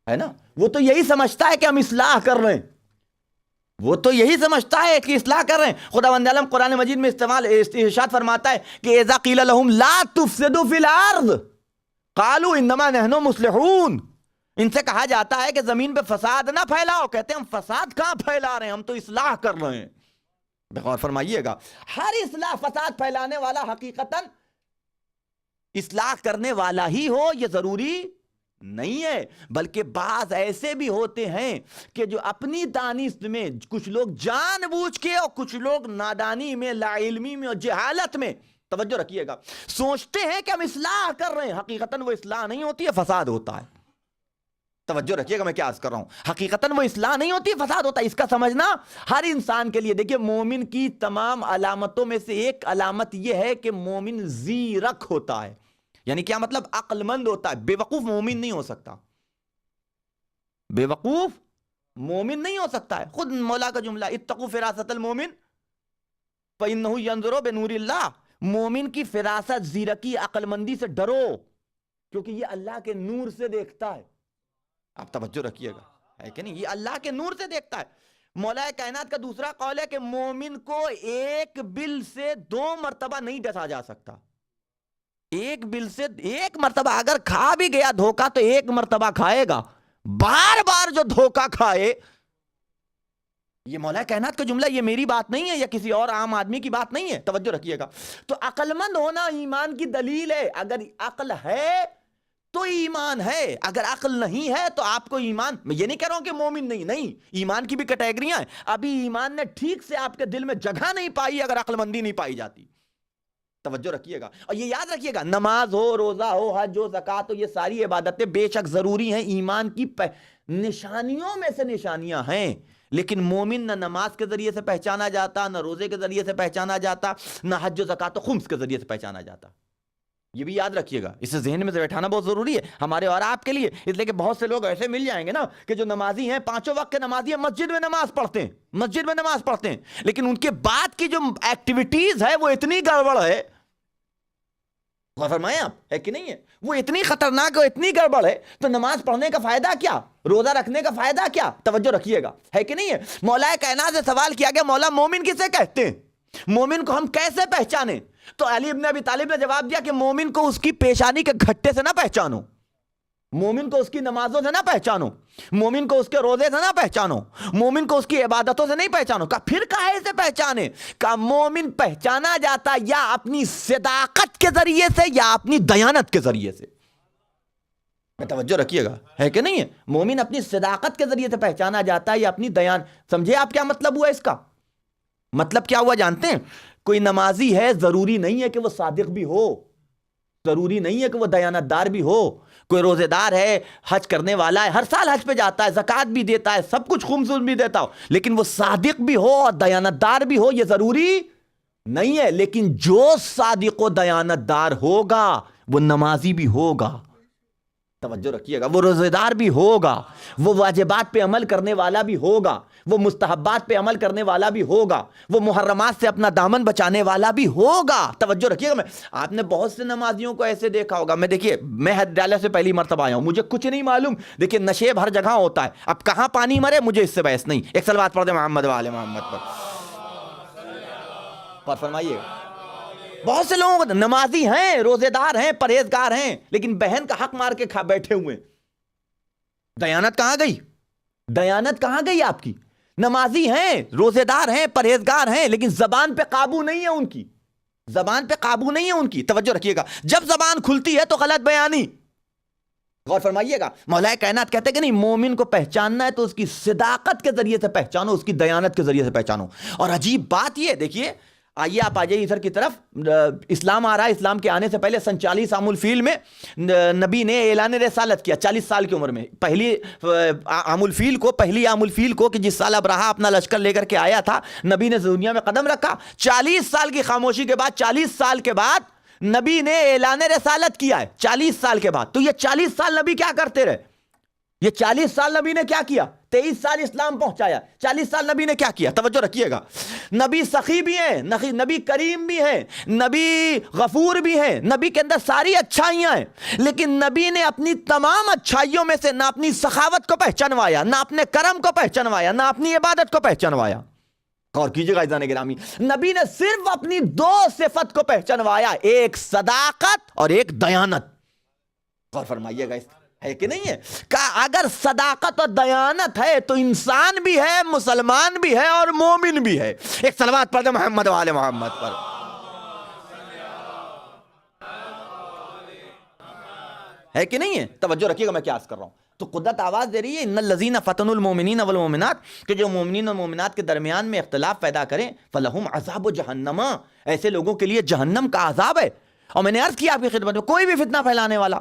ہے نا؟ وہ تو یہی سمجھتا ہے کہ ہم اصلاح کر رہے ہیں، وہ تو یہی سمجھتا ہے کہ اصلاح کر رہے ہیں. خداوند عالم قرآن مجید میں ارشاد فرماتا ہے کہ اذا قیل لهم لا تفسدوا فی الارض قالوا انما نحن مصلحون. ان سے کہا جاتا ہے کہ زمین پہ فساد نہ پھیلاؤ، کہتے ہیں ہم فساد کہاں پھیلا رہے ہیں، ہم تو اصلاح کر رہے ہیں. غور فرمائیے گا، ہر اصلاح فساد پھیلانے والا حقیقتاً اصلاح کرنے والا ہی ہو یہ ضروری نہیں ہے، بلکہ بعض ایسے بھی ہوتے ہیں کہ جو اپنی دانست میں، کچھ لوگ جان بوجھ کے اور کچھ لوگ نادانی میں، لا علمی میں اور جہالت میں، توجہ رکھیے گا، سوچتے ہیں کہ ہم اصلاح کر رہے ہیں، حقیقتاً وہ اصلاح نہیں ہوتی ہے، فساد ہوتا ہے. توجہ رکھیے گا میں کیا عرض کر رہا ہوں. حقیقتاً وہ اصلاح نہیں ہوتی، فساد ہوتا ہے. اس کا سمجھنا ہر انسان کے لیے. دیکھیے مومن کی تمام علامتوں میں سے ایک علامت یہ ہے کہ مومن زیرک ہوتا ہے. یعنی کیا مطلب؟ عقل مند ہوتا ہے. بے وقوف مومن نہیں ہو سکتا. بے وقوف مومن نہیں ہو سکتا ہے. خود مولا کا جملہ اتقوا فراست المومن فإنہ ینظر بنور اللہ. مومن کی فراست، زیرکی، عقل مندی سے ڈرو، کیونکہ یہ اللہ کے نور سے دیکھتا ہے. آپ توجہ رکھیے گا، ہے کہ نہیں؟ یہ اللہ کے نور سے دیکھتا ہے. مولا کائنات کا دوسرا قول ہے کہ مومن کو ایک بل سے 2 مرتبہ نہیں ڈسا جا سکتا. ایک بل سے 1 مرتبہ اگر کھا بھی گیا دھوکہ تو 1 مرتبہ کھائے گا. بار بار جو دھوکہ کھائے، یہ مولا کائنات کا جملہ، یہ میری بات نہیں ہے یا کسی اور عام آدمی کی بات نہیں ہے. توجہ رکھیے گا. تو عقل مند ہونا ایمان کی دلیل ہے. اگر عقل ہے تو ایمان ہے، اگر عقل نہیں ہے تو آپ کو ایمان، میں یہ نہیں کہہ رہا ہوں کہ مومن نہیں، ایمان کی بھی کیٹیگریاں ہیں. ابھی ایمان نے ٹھیک سے آپ کے دل میں جگہ نہیں پائی اگر عقل مندی نہیں پائی جاتی. توجہ رکھیے گا. اور یہ یاد رکھیے گا، نماز ہو، روزہ ہو، حج ہو، زکوٰۃ ہو، یہ ساری عبادتیں بے شک ضروری ہیں، ایمان کی نشانیوں میں سے نشانیاں ہیں. لیکن مومن نہ نماز کے ذریعے سے پہچانا جاتا، نہ روزے کے ذریعے سے پہچانا جاتا، نہ حج و زکوٰۃ و خمس کے ذریعے سے پہچانا جاتا. یہ بھی یاد رکھیے گا، اسے ذہن میں سے بیٹھانا بہت ضروری ہے ہمارے اور آپ کے لیے. اس لیے کہ بہت سے لوگ ایسے مل جائیں گے نا کہ جو نمازی ہیں، 5 وقت کے نمازی ہیں، مسجد میں نماز پڑھتے ہیں، لیکن ان کے بعد کی جو ایکٹیویٹیز ہے وہ اتنی گڑبڑ ہے. غور فرمائیں آپ، ہے کہ نہیں ہے؟ وہ اتنی خطرناک اور اتنی گڑبڑ ہے. تو نماز پڑھنے کا فائدہ کیا؟ روزہ رکھنے کا فائدہ کیا؟ توجہ رکھیے گا، ہے کہ نہیں ہے؟ مولا کائنات سے سوال کیا گیا، مولا مومن کسے کہتے ہیں؟ مومن کو ہم کیسے پہچانے؟ تو علی ابن ابی طالب نے جواب دیا کہ مومن کو اس کی پیشانی کے گھٹے سے نہ پہچانو، مومن کو اس کی نمازوں سے نہ پہچانو، مومن کو اس کے روزے سے نہ پہچانو، مومن کو اس کی عبادتوں سے نہیں پہچانو. کہا پھر کہے سے پہچانے؟ کہا مومن پہچانا جاتا یا اپنی صداقت کے ذریعے سے یا اپنی دیانت کے ذریعے سے. توجہ رکھیے گا، ہے کہ نہیں ہے؟ مومن اپنی صداقت کے ذریعے سے پہچانا جاتا ہے یا اپنی سمجھے آپ کیا مطلب ہوا اس کا؟ مطلب کیا ہوا جانتے ہیں؟ کوئی نمازی ہے، ضروری نہیں ہے کہ وہ صادق بھی ہو، ضروری نہیں ہے کہ وہ دیانت دار بھی ہو. کوئی روزے دار ہے، حج کرنے والا ہے، ہر سال حج پہ جاتا ہے، زکوٰۃ بھی دیتا ہے، سب کچھ خمس بھی دیتا ہو، لیکن وہ صادق بھی ہو اور دیانت دار بھی ہو، یہ ضروری نہیں ہے. لیکن جو صادق و دیانت دار ہوگا وہ نمازی بھی ہوگا. توجہ رکھیے گا، وہ روزے دار بھی ہوگا، وہ واجبات پہ عمل کرنے والا بھی ہوگا، وہ مستحبات پہ عمل کرنے والا بھی ہوگا، وہ محرمات سے اپنا دامن بچانے والا بھی ہوگا. توجہ رکھیے گا. آپ نے بہت سے نمازیوں کو ایسے دیکھا ہوگا. دیکھیے میں حج ڈالہ سے پہلی مرتبہ آیا ہوں، مجھے کچھ نہیں معلوم. دیکھیے نشیب ہر جگہ ہوتا ہے، اب کہاں پانی مرے مجھے اس سے بحث نہیں. ایک صلوات پڑھ دیں محمد و آل محمد پر. فرمائیے گا، بہت سے لوگ نمازی ہیں، روزے دار ہیں، پرہیزگار ہیں، لیکن بہن کا حق مار کے کھا بیٹھے ہوئے. دیانت کہاں گئی؟ دیانت کہاں گئی آپ کی؟ نمازی ہیں، روزے دار ہیں، پرہیزگار ہیں، لیکن زبان پہ قابو نہیں ہے ان کی، زبان پہ قابو نہیں ہے ان کی. توجہ رکھیے گا، جب زبان کھلتی ہے تو غلط بیانی. غور فرمائیے گا. مولا کائنات کہتے ہیں کہ نہیں، مومن کو پہچاننا ہے تو اس کی صداقت کے ذریعے سے پہچانو، اس کی دیانت کے ذریعے سے پہچانو. اور عجیب بات یہ دیکھیے، آئیے آپ آ جائیے ادھر کی طرف. اسلام آ رہا ہے، اسلام کے آنے سے پہلے سن 40 عام الفیل میں نبی نے اعلان رسالت کیا. 40 سال کی عمر میں پہلی عام الفیل کو کہ جس سال ابرہہ اپنا لشکر لے کر کے آیا تھا، نبی نے دنیا میں قدم رکھا. 40 سال کی خاموشی کے بعد، 40 سال کے بعد نبی نے اعلان رسالت کیا ہے. 40 سال کے بعد. تو یہ 40 سال نبی کیا کرتے رہے؟ یہ 40 سال نبی نے کیا کیا؟ 23 سال اسلام پہنچایا. 40 سال نبی نے کیا کیا؟ توجہ رکھیے گا. نبی سخی بھی ہیں، نبی کریم بھی ہیں، نبی غفور بھی ہیں، نبی کے اندر ساری اچھائیاں ہیں، لیکن نبی نے اپنی تمام اچھائیوں میں سے نہ اپنی سخاوت کو پہچانوایا، نہ اپنے کرم کو پہچانوایا، نہ اپنی عبادت کو پہچانوایا. غور کیجیے گا عزیزان گرامی، نبی نے صرف اپنی 2 صفت کو پہچانوایا، ایک صداقت اور ایک دیانت. غور فرمائیے گا، ہے کہ نہیں ہے؟ کہ اگر صداقت اور دیانت ہے تو انسان بھی ہے، مسلمان بھی ہے اور مومن بھی ہے. ایک صلوات پڑھ دیں محمد و آل محمد پر. ہے کہ نہیں ہے؟ توجہ رکھیے گا میں کیا عرض کر رہا ہوں. تو قدرت آواز دے رہی ہے، ان الذین فتنوا المؤمنین والمؤمنات، کہ جو مومنین اور مومنات کے درمیان میں اختلاف پیدا کریں، فلہم عذاب جہنم، ایسے لوگوں کے لیے جہنم کا عذاب ہے. اور میں نے عرض کیا آپ کی خدمت میں، کوئی بھی فتنہ پھیلانے والا،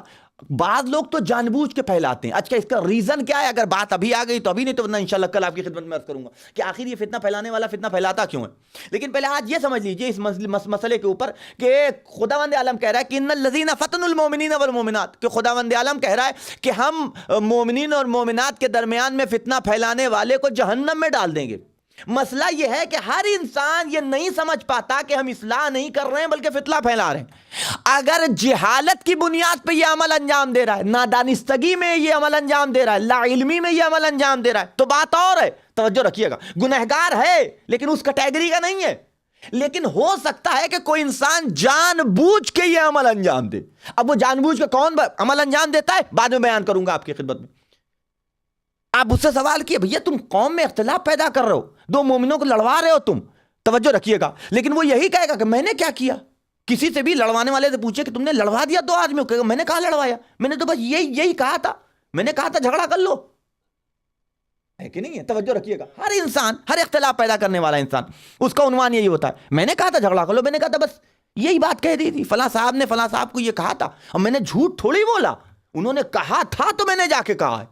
بعض لوگ تو جان بوجھ کے پھیلاتے ہیں. اچھا اس کا ریزن کیا ہے؟ اگر بات ابھی آ گئی تو ابھی، نہیں تو ورنہ انشاءاللہ کل آپ کی خدمت میں عرض کروں گا کہ آخر یہ فتنہ پھیلانے والا فتنہ پھیلاتا کیوں ہے. لیکن پہلے آج یہ سمجھ لیجئے اس مسئلے کے اوپر کہ خداوند عالم کہہ رہا ہے کہ ان الذین فتنوا المؤمنین والمؤمنات، کہ خداوند عالم کہہ رہا ہے کہ ہم مومنین اور مومنات کے درمیان میں فتنہ پھیلانے والے کو جہنم میں ڈال دیں گے. مسئلہ یہ ہے کہ ہر انسان یہ نہیں سمجھ پاتا کہ ہم اصلاح نہیں کر رہے ہیں بلکہ فتنہ پھیلا رہے ہیں. اگر جہالت کی بنیاد پہ یہ عمل انجام دے رہا ہے، نادانستگی میں یہ عمل انجام دے رہا ہے، لا علمی میں یہ عمل انجام دے رہا ہے، تو بات اور ہے. توجہ رکھیے گا، گنہگار ہے لیکن اس کیٹیگری کا نہیں ہے. لیکن ہو سکتا ہے کہ کوئی انسان جان بوجھ کے یہ عمل انجام دے. اب وہ جان بوجھ کے کون عمل انجام دیتا ہے بعد میں بیان کروں گا آپ کی خدمت میں. آپ اس سے سوال کیے بھیا تم قوم میں اختلاف پیدا کر رہے ہو، دو مومنوں کو لڑوا رہے ہو تم. توجہ رکھیے گا، لیکن وہ یہی کہے گا کہ میں نے کیا کیا. کسی سے بھی لڑوانے والے سے پوچھے کہ تم نے لڑوا دیا دو آدمیوں کو، میں نے کہاں لڑوایا، میں نے تو بس یہی کہا تھا، میں نے کہا تھا جھگڑا کر لو. ہے کہ نہیں ہے؟ توجہ رکھیے گا، ہر انسان، ہر اختلاف پیدا کرنے والا انسان، اس کا عنوان یہی ہوتا ہے میں نے کہا تھا جھگڑا کر لو، میں نے کہا تھا بس یہی بات کہہ دی تھی، فلاں صاحب نے فلاں صاحب کو یہ کہا تھا اور میں نے جھوٹ تھوڑی بولا، انہوں نے کہا تھا تو میں نے جا کے کہا ہے.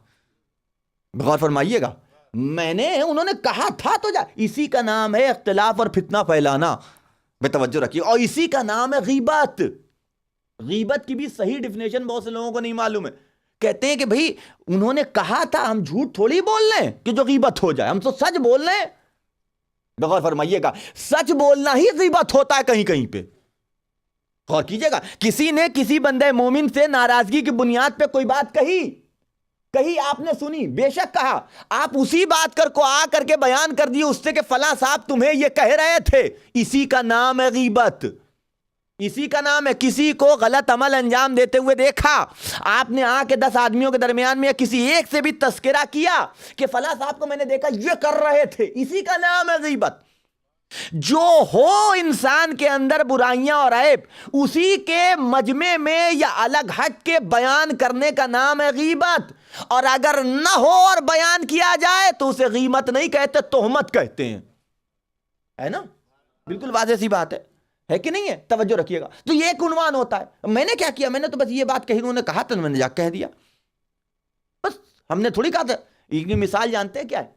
غور فرمائیے گا، انہوں نے کہا تھا تو جا. اسی کا نام ہے اختلاف اور فتنہ پھیلانا. بے توجہ رکھیے، اور اسی کا نام ہے غیبت. غیبت کی بھی صحیح ڈیفینیشن بہت سے لوگوں کو نہیں معلوم ہے. کہتے ہیں کہ بھئی انہوں نے کہا تھا، ہم جھوٹ تھوڑی بول رہے ہیں کہ جو غیبت ہو جائے، ہم تو سچ بول رہے ہیں. غور فرمائیے گا، سچ بولنا ہی غیبت ہوتا ہے کہیں کہیں پہ. غور کیجئے گا، کسی نے کسی بندے مومن سے ناراضگی کی بنیاد پہ کوئی بات کہی، آپ نے سنی، بے شک کہا، آپ اسی بات کو آ کر کے بیان کر دیے اس سے کہ فلاں صاحب تمہیں یہ کہہ رہے تھے. اسی کا نام ہے غیبت. اسی کا نام ہے کسی کو غلط عمل انجام دیتے ہوئے دیکھا، آپ نے آ کے 10 آدمیوں کے درمیان میں کسی ایک سے بھی تذکرہ کیا کہ فلاں صاحب کو میں نے دیکھا یہ کر رہے تھے، اسی کا نام ہے غیبت. جو ہو انسان کے اندر برائیاں اور عیب، اسی کے مجمع میں یا الگ ہٹ کے بیان کرنے کا نام ہے غیبت. اور اگر نہ ہو اور بیان کیا جائے تو اسے غیبت نہیں کہتے، تہمت کہتے ہیں. ہے نا؟ بالکل واضح سی بات ہے کہ نہیں ہے؟ توجہ رکھیے گا. تو یہ ایک عنوان ہوتا ہے، میں نے کیا کیا، میں نے تو بس یہ بات کہی، انہوں نے کہا تو میں نے جا کہہ دیا. بس ہم نے تھوڑی کہا تھا. ایک مثال جانتے ہیں کیا ہے؟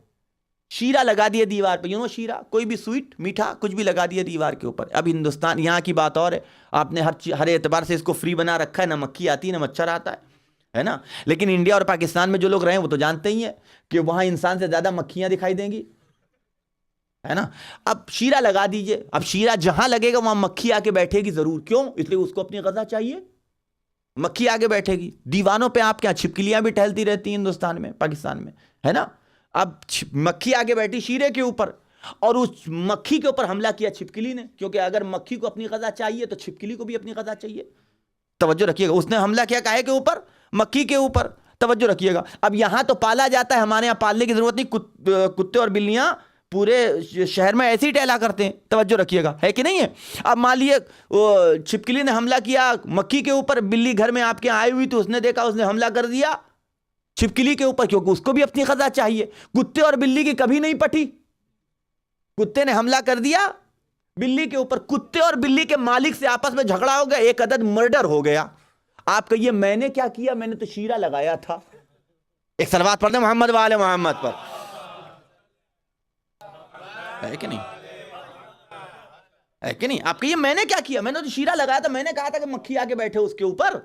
شیرہ لگا دیا دیوار پہ، شیرہ کوئی بھی سویٹ میٹھا کچھ بھی لگا دیا دیوار کے اوپر. اب ہندوستان یہاں کی بات اور ہے، آپ نے ہر اعتبار سے اس کو فری بنا رکھا ہے، نہ مکھی آتی ہے نہ مچھر آتا ہے نا. لیکن انڈیا اور پاکستان میں جو لوگ رہے ہیں وہ تو جانتے ہی ہیں کہ وہاں انسان سے زیادہ مکھیاں دکھائی دیں گی، ہے نا. اب شیرہ لگا دیجئے، اب شیرہ جہاں لگے گا وہاں مکھی آ کے بیٹھے گی ضرور. کیوں؟ اس لیے اس کو اپنی غذا چاہیے، مکھی آگے بیٹھے گی. دیوانوں پہ آپ کے یہاں چھپکلیاں بھی ٹہلتی رہتی ہیں ہندوستان میں، پاکستان میں، ہے نا. اب مکھی آگے بیٹھی شیرے کے اوپر اور اس مکھی کے اوپر حملہ کیا چھپکلی نے، کیونکہ اگر مکھی کو اپنی غذا چاہیے تو چھپکلی کو بھی اپنی غذا چاہیے. توجہ رکھیے گا، اس نے حملہ کیا کاہے کے اوپر؟ مکھی کے اوپر. توجہ رکھیے گا. اب یہاں تو پالا جاتا ہے، ہمارے یہاں پالنے کی ضرورت نہیں، کتے اور بلیاں پورے شہر میں ایسے ہی ٹہلا کرتے ہیں. توجہ رکھیے گا، ہے کہ نہیں ہے؟ اب مان لیے چھپکلی نے حملہ کیا مکھی کے اوپر، بلی گھر میں آپ کے آئی ہوئی تو اس نے دیکھا، اس نے حملہ کر دیا چھپکلی کے اوپر، کیونکہ اس کو بھی اپنی غذا چاہیے. کتے اور بلی کی کبھی نہیں پٹی. کتے نے حملہ کر دیا بلی کے اوپر، کتے اور بلی کے مالک سے آپس میں جھگڑا ہو گیا، ایک عدد مرڈر ہو گیا. آپ کہیے میں نے کیا کیا؟ میں نے تو شیرہ لگایا تھا. ایک صلوات پڑھتے ہیں محمد وآل محمد پر. ہے کہ نہیں؟ ہے کہ نہیں؟ آپ کہیے میں نے کیا کیا؟ میں نے تو شیرہ لگایا تھا، میں نے کہا تھا کہ مکھی آ کے بیٹھے اس کے اوپر،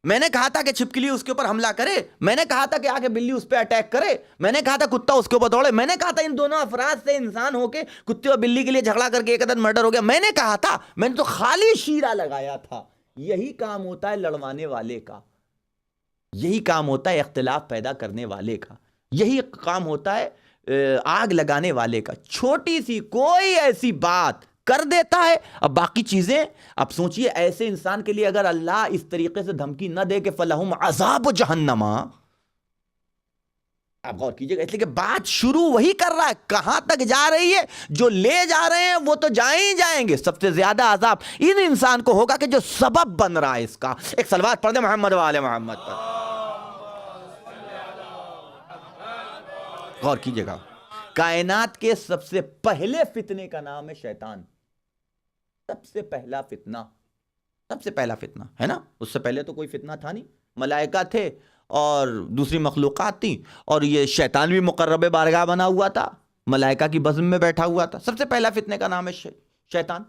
میں نے کہا تھا کہ چھپکلی اس کے اوپر حملہ کرے، میں نے کہا تھا کہ آگے بلی اس پہ اٹیک کرے، میں نے کہا تھا کتا اس کے اوپر دوڑے، میں نے کہا تھا ان دونوں افراد سے انسان ہو کے کتے اور بلی کے لیے جھگڑا کر کے ایک عدد مرڈر ہو گیا. میں نے کہا تھا، میں نے تو خالی شیرہ لگایا تھا. یہی کام ہوتا ہے لڑوانے والے کا، یہی کام ہوتا ہے اختلاف پیدا کرنے والے کا، یہی کام ہوتا ہے آگ لگانے والے کا. چھوٹی سی کوئی ایسی بات کر دیتا ہے. اب باقی چیزیں اب سوچئے، ایسے انسان کے لیے اگر اللہ اس طریقے سے دھمکی نہ دے کہ فَلَهُمْ عَذَابُ جَهَنَّمَ، آپ غور کیجئے گا، اس لیے کہ بات شروع وہی کر رہا ہے. کہاں تک جا رہی ہے؟ جو لے جا رہے ہیں وہ تو جائیں ہی جائیں گے. سب سے زیادہ عذاب ان انسان کو ہوگا کہ جو سبب بن رہا ہے اس کا. ایک صلوات پڑھ دیں محمد وآل محمد پر. غور کیجئے گا، کائنات کے سب سے پہلے فتنے کا نام ہے شیطان. سب سے پہلا فتنہ، سب سے پہلا فتنہ، ہے نا. اس سے پہلے تو کوئی فتنہ تھا نہیں. ملائکہ تھے اور دوسری مخلوقات تھیں، اور یہ شیطان بھی مقرب بارگاہ بنا ہوا تھا، ملائکہ کی بزم میں بیٹھا ہوا تھا۔ سب سے پہلا فتنے کا نام ہے شیطان۔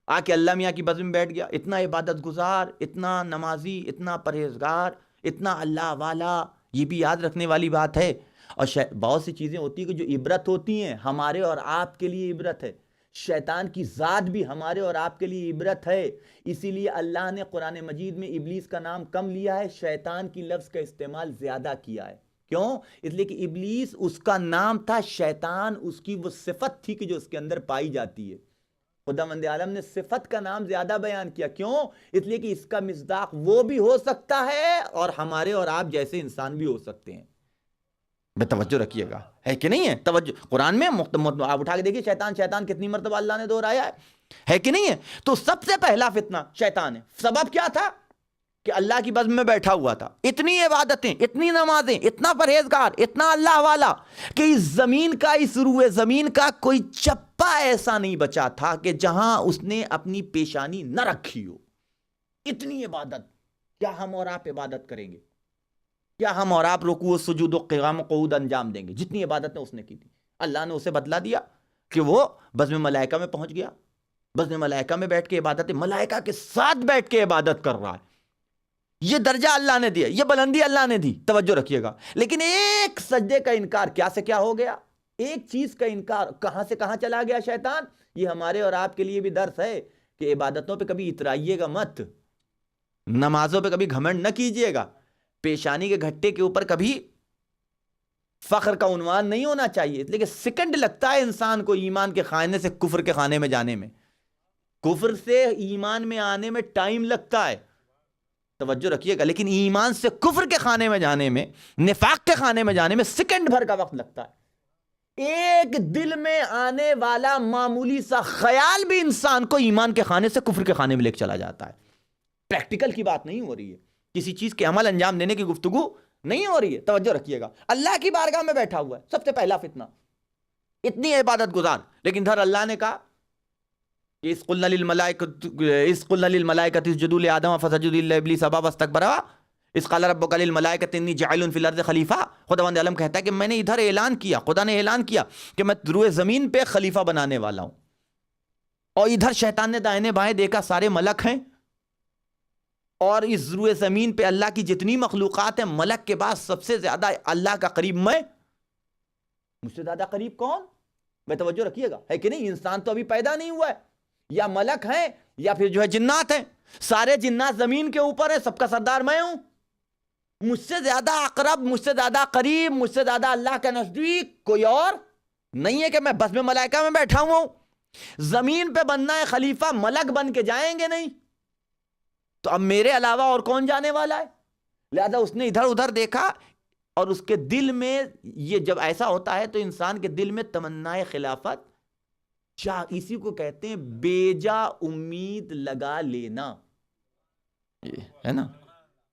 آ کے اللہ میاں کی بزم میں بیٹھ گیا، اتنا عبادت گزار، اتنا نمازی، اتنا پرہیزگار، اتنا اللہ والا۔ یہ بھی یاد رکھنے والی بات ہے، اور بہت سی چیزیں ہوتی ہیں کہ جو عبرت ہوتی ہیں ہمارے اور آپ کے لیے عبرت ہے، شیطان کی ذات بھی ہمارے اور آپ کے لیے عبرت ہے۔ اسی لیے اللہ نے قرآن مجید میں ابلیس کا نام کم لیا ہے، شیطان کی لفظ کا استعمال زیادہ کیا ہے۔ کیوں؟ اس لیے کہ ابلیس اس کا نام تھا، شیطان اس کی وہ صفت تھی کہ جو اس کے اندر پائی جاتی ہے۔ خداوند عالم نے صفت کا نام زیادہ بیان کیا، کیوں؟ اس لیے کہ اس کا مصداق وہ بھی ہو سکتا ہے اور ہمارے اور آپ جیسے انسان بھی ہو سکتے ہیں۔ بے توجہ رکھیے گا، ہے کہ نہیں ہے؟ توجہ قرآن میں آپ اٹھا کے دیکھیے، شیطان شیطان کتنی مرتبہ اللہ نے دہرایا ہے کہ نہیں ہے؟ تو سب سے پہلا فتنہ شیطان ہے۔ سبب کیا تھا؟ کہ اللہ کی بزم میں بیٹھا ہوا تھا، اتنی عبادتیں، اتنی نمازیں، اتنا پرہیزگار، اتنا اللہ والا کہ اس زمین کا، اس روئے زمین کا کوئی چپا ایسا نہیں بچا تھا کہ جہاں اس نے اپنی پیشانی نہ رکھی ہو۔ اتنی عبادت۔ کیا ہم اور آپ عبادت کریں گے؟ کیا ہم اور آپ رکوع و سجود و قیام و قعود انجام دیں گے؟ جتنی عبادتیں اس نے کی تھی، اللہ نے اسے بدلا دیا کہ وہ بزم ملائکہ میں پہنچ گیا، بزم ملائکہ میں بیٹھ کے عبادتیں، ملائکہ کے ساتھ بیٹھ کے عبادت کر رہا ہے۔ یہ درجہ اللہ نے دیا، یہ بلندی اللہ نے دی، توجہ رکھیے گا۔ لیکن ایک سجدے کا انکار کیا سے کیا ہو گیا؟ ایک چیز کا انکار کہاں سے کہاں چلا گیا شیطان؟ یہ ہمارے اور آپ کے لیے بھی درس ہے کہ عبادتوں پہ کبھی اترائیے گا مت، نمازوں پہ کبھی گھمنڈ نہ کیجیے گا، پیشانی کے گھٹے کے اوپر کبھی فخر کا عنوان نہیں ہونا چاہیے۔ اس لیے کہ سیکنڈ لگتا ہے انسان کو ایمان کے خانے سے کفر کے خانے میں جانے میں، کفر سے ایمان میں آنے میں ٹائم لگتا ہے، توجہ رکھیے گا، لیکن ایمان سے کفر کے خانے میں جانے میں، نفاق کے خانے میں جانے میں سیکنڈ بھر کا وقت لگتا ہے۔ ایک دل میں آنے والا معمولی سا خیال بھی انسان کو ایمان کے خانے سے کفر کے خانے میں لے کے چلا جاتا ہے۔ پریکٹیکل کی بات نہیں ہو رہی ہے، کسی چیز کے عمل انجام دینے کی گفتگو نہیں ہو رہی ہے، توجہ رکھیے گا۔ اللہ کی بارگاہ میں بیٹھا ہوا ہے، سب سے پہلا فتنہ، اتنی عبادت گزار، لیکن ادھر اللہ نے کہا کہ اذ قلنا للملائکۃ اسجدوا لآدم فسجدوا الا ابلیس ابى واستكبر اذ قال ربك للملائکۃ انی جاعل فی الارض خلیفہ۔ خداوند عالم کہتا ہے کہ میں نے ادھر اعلان کیا، خدا نے اعلان کیا کہ میں روئے زمین پہ خلیفہ بنانے والا ہوں، اور ادھر شیطان نے دائیں بائیں دیکھا سارے ملک ہیں، اور اس روئے زمین پہ اللہ کی جتنی مخلوقات ہیں، ملک کے بعد سب سے زیادہ اللہ کا قریب میں، مجھ سے زیادہ قریب کون؟ میں توجہ رکھیے گا، ہے کہ نہیں؟ انسان تو ابھی پیدا نہیں ہوا ہے، یا ملک ہیں یا پھر جو ہے جنات ہیں، سارے جنات زمین کے اوپر ہیں، سب کا سردار میں ہوں، مجھ سے زیادہ اقرب، مجھ سے زیادہ قریب، مجھ سے زیادہ اللہ کے نزدیک کوئی اور نہیں ہے کہ میں بس میں ملائکہ میں بیٹھا ہوں۔ زمین پہ بننا ہے خلیفہ، ملک بن کے جائیں گے نہیں، تو اب میرے علاوہ اور کون جانے والا ہے؟ لہذا اس نے ادھر ادھر دیکھا، اور اس کے دل میں یہ جب ایسا ہوتا ہے تو انسان کے دل میں تمنائے خلافت، اسی کو کہتے ہیں بیجا امید لگا لینا، ہے نا؟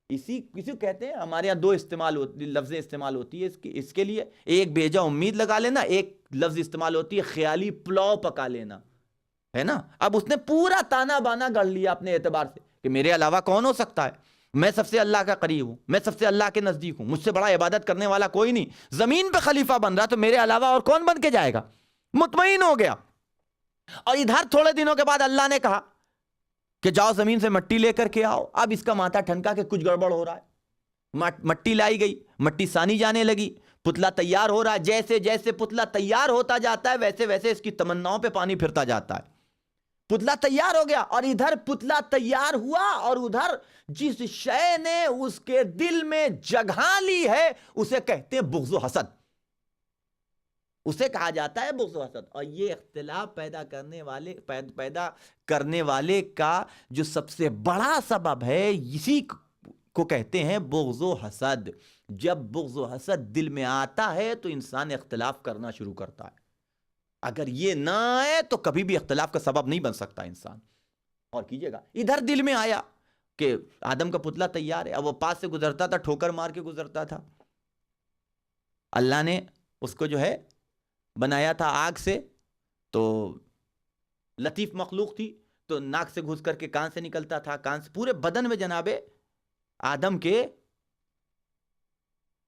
کسی کو کہتے ہیں، ہمارے یہاں دو لفظیں استعمال ہوتی ہے اس کے لیے، ایک بیجا امید لگا لینا، ایک لفظ استعمال ہوتی ہے خیالی پلاؤ پکا لینا، ہے نا؟ اب اس نے پورا تانا بانا گڑھ لیا اپنے اعتبار سے کہ میرے علاوہ کون ہو سکتا ہے، میں سب سے اللہ کا قریب ہوں، میں سب سے اللہ کے نزدیک ہوں، مجھ سے بڑا عبادت کرنے والا کوئی نہیں، زمین پہ خلیفہ بن رہا تو میرے علاوہ اور کون بن کے جائے گا؟ مطمئن ہو گیا۔ اور ادھر تھوڑے دنوں کے بعد اللہ نے کہا کہ جاؤ زمین سے مٹی لے کر کے آؤ۔ اب اس کا ماتھا ٹھنکا کہ کچھ گڑبڑ ہو رہا ہے، مٹی لائی گئی، مٹی سانی جانے لگی، پتلا تیار ہو رہا ہے، جیسے جیسے پتلا تیار ہوتا جاتا ہے ویسے ویسے اس کی تمناؤں پہ پانی پھرتا جاتا ہے۔ پتلا تیار ہو گیا، اور ادھر پتلا تیار ہوا، اور ادھر جس شے نے اس کے دل میں جگہ لی ہے اسے کہتے ہیں بغض و حسد، اسے کہا جاتا ہے بغض و حسد۔ اور یہ اختلاف پیدا کرنے والے کا جو سب سے بڑا سبب ہے، اسی کو کہتے ہیں بغض و حسد۔ جب بغض و حسد دل میں آتا ہے تو انسان اختلاف کرنا شروع کرتا ہے، اگر یہ نہ آئے تو کبھی بھی اختلاف کا سبب نہیں بن سکتا انسان۔ اور کیجئے گا، ادھر دل میں آیا کہ آدم کا پتلا تیار ہے، اب وہ پاس سے گزرتا تھا ٹھوکر مار کے گزرتا تھا، اللہ نے اس کو جو ہے بنایا تھا آگ سے، تو لطیف مخلوق تھی، تو ناک سے گھس کر کے کان سے نکلتا تھا، کان سے پورے بدن میں جناب آدم کے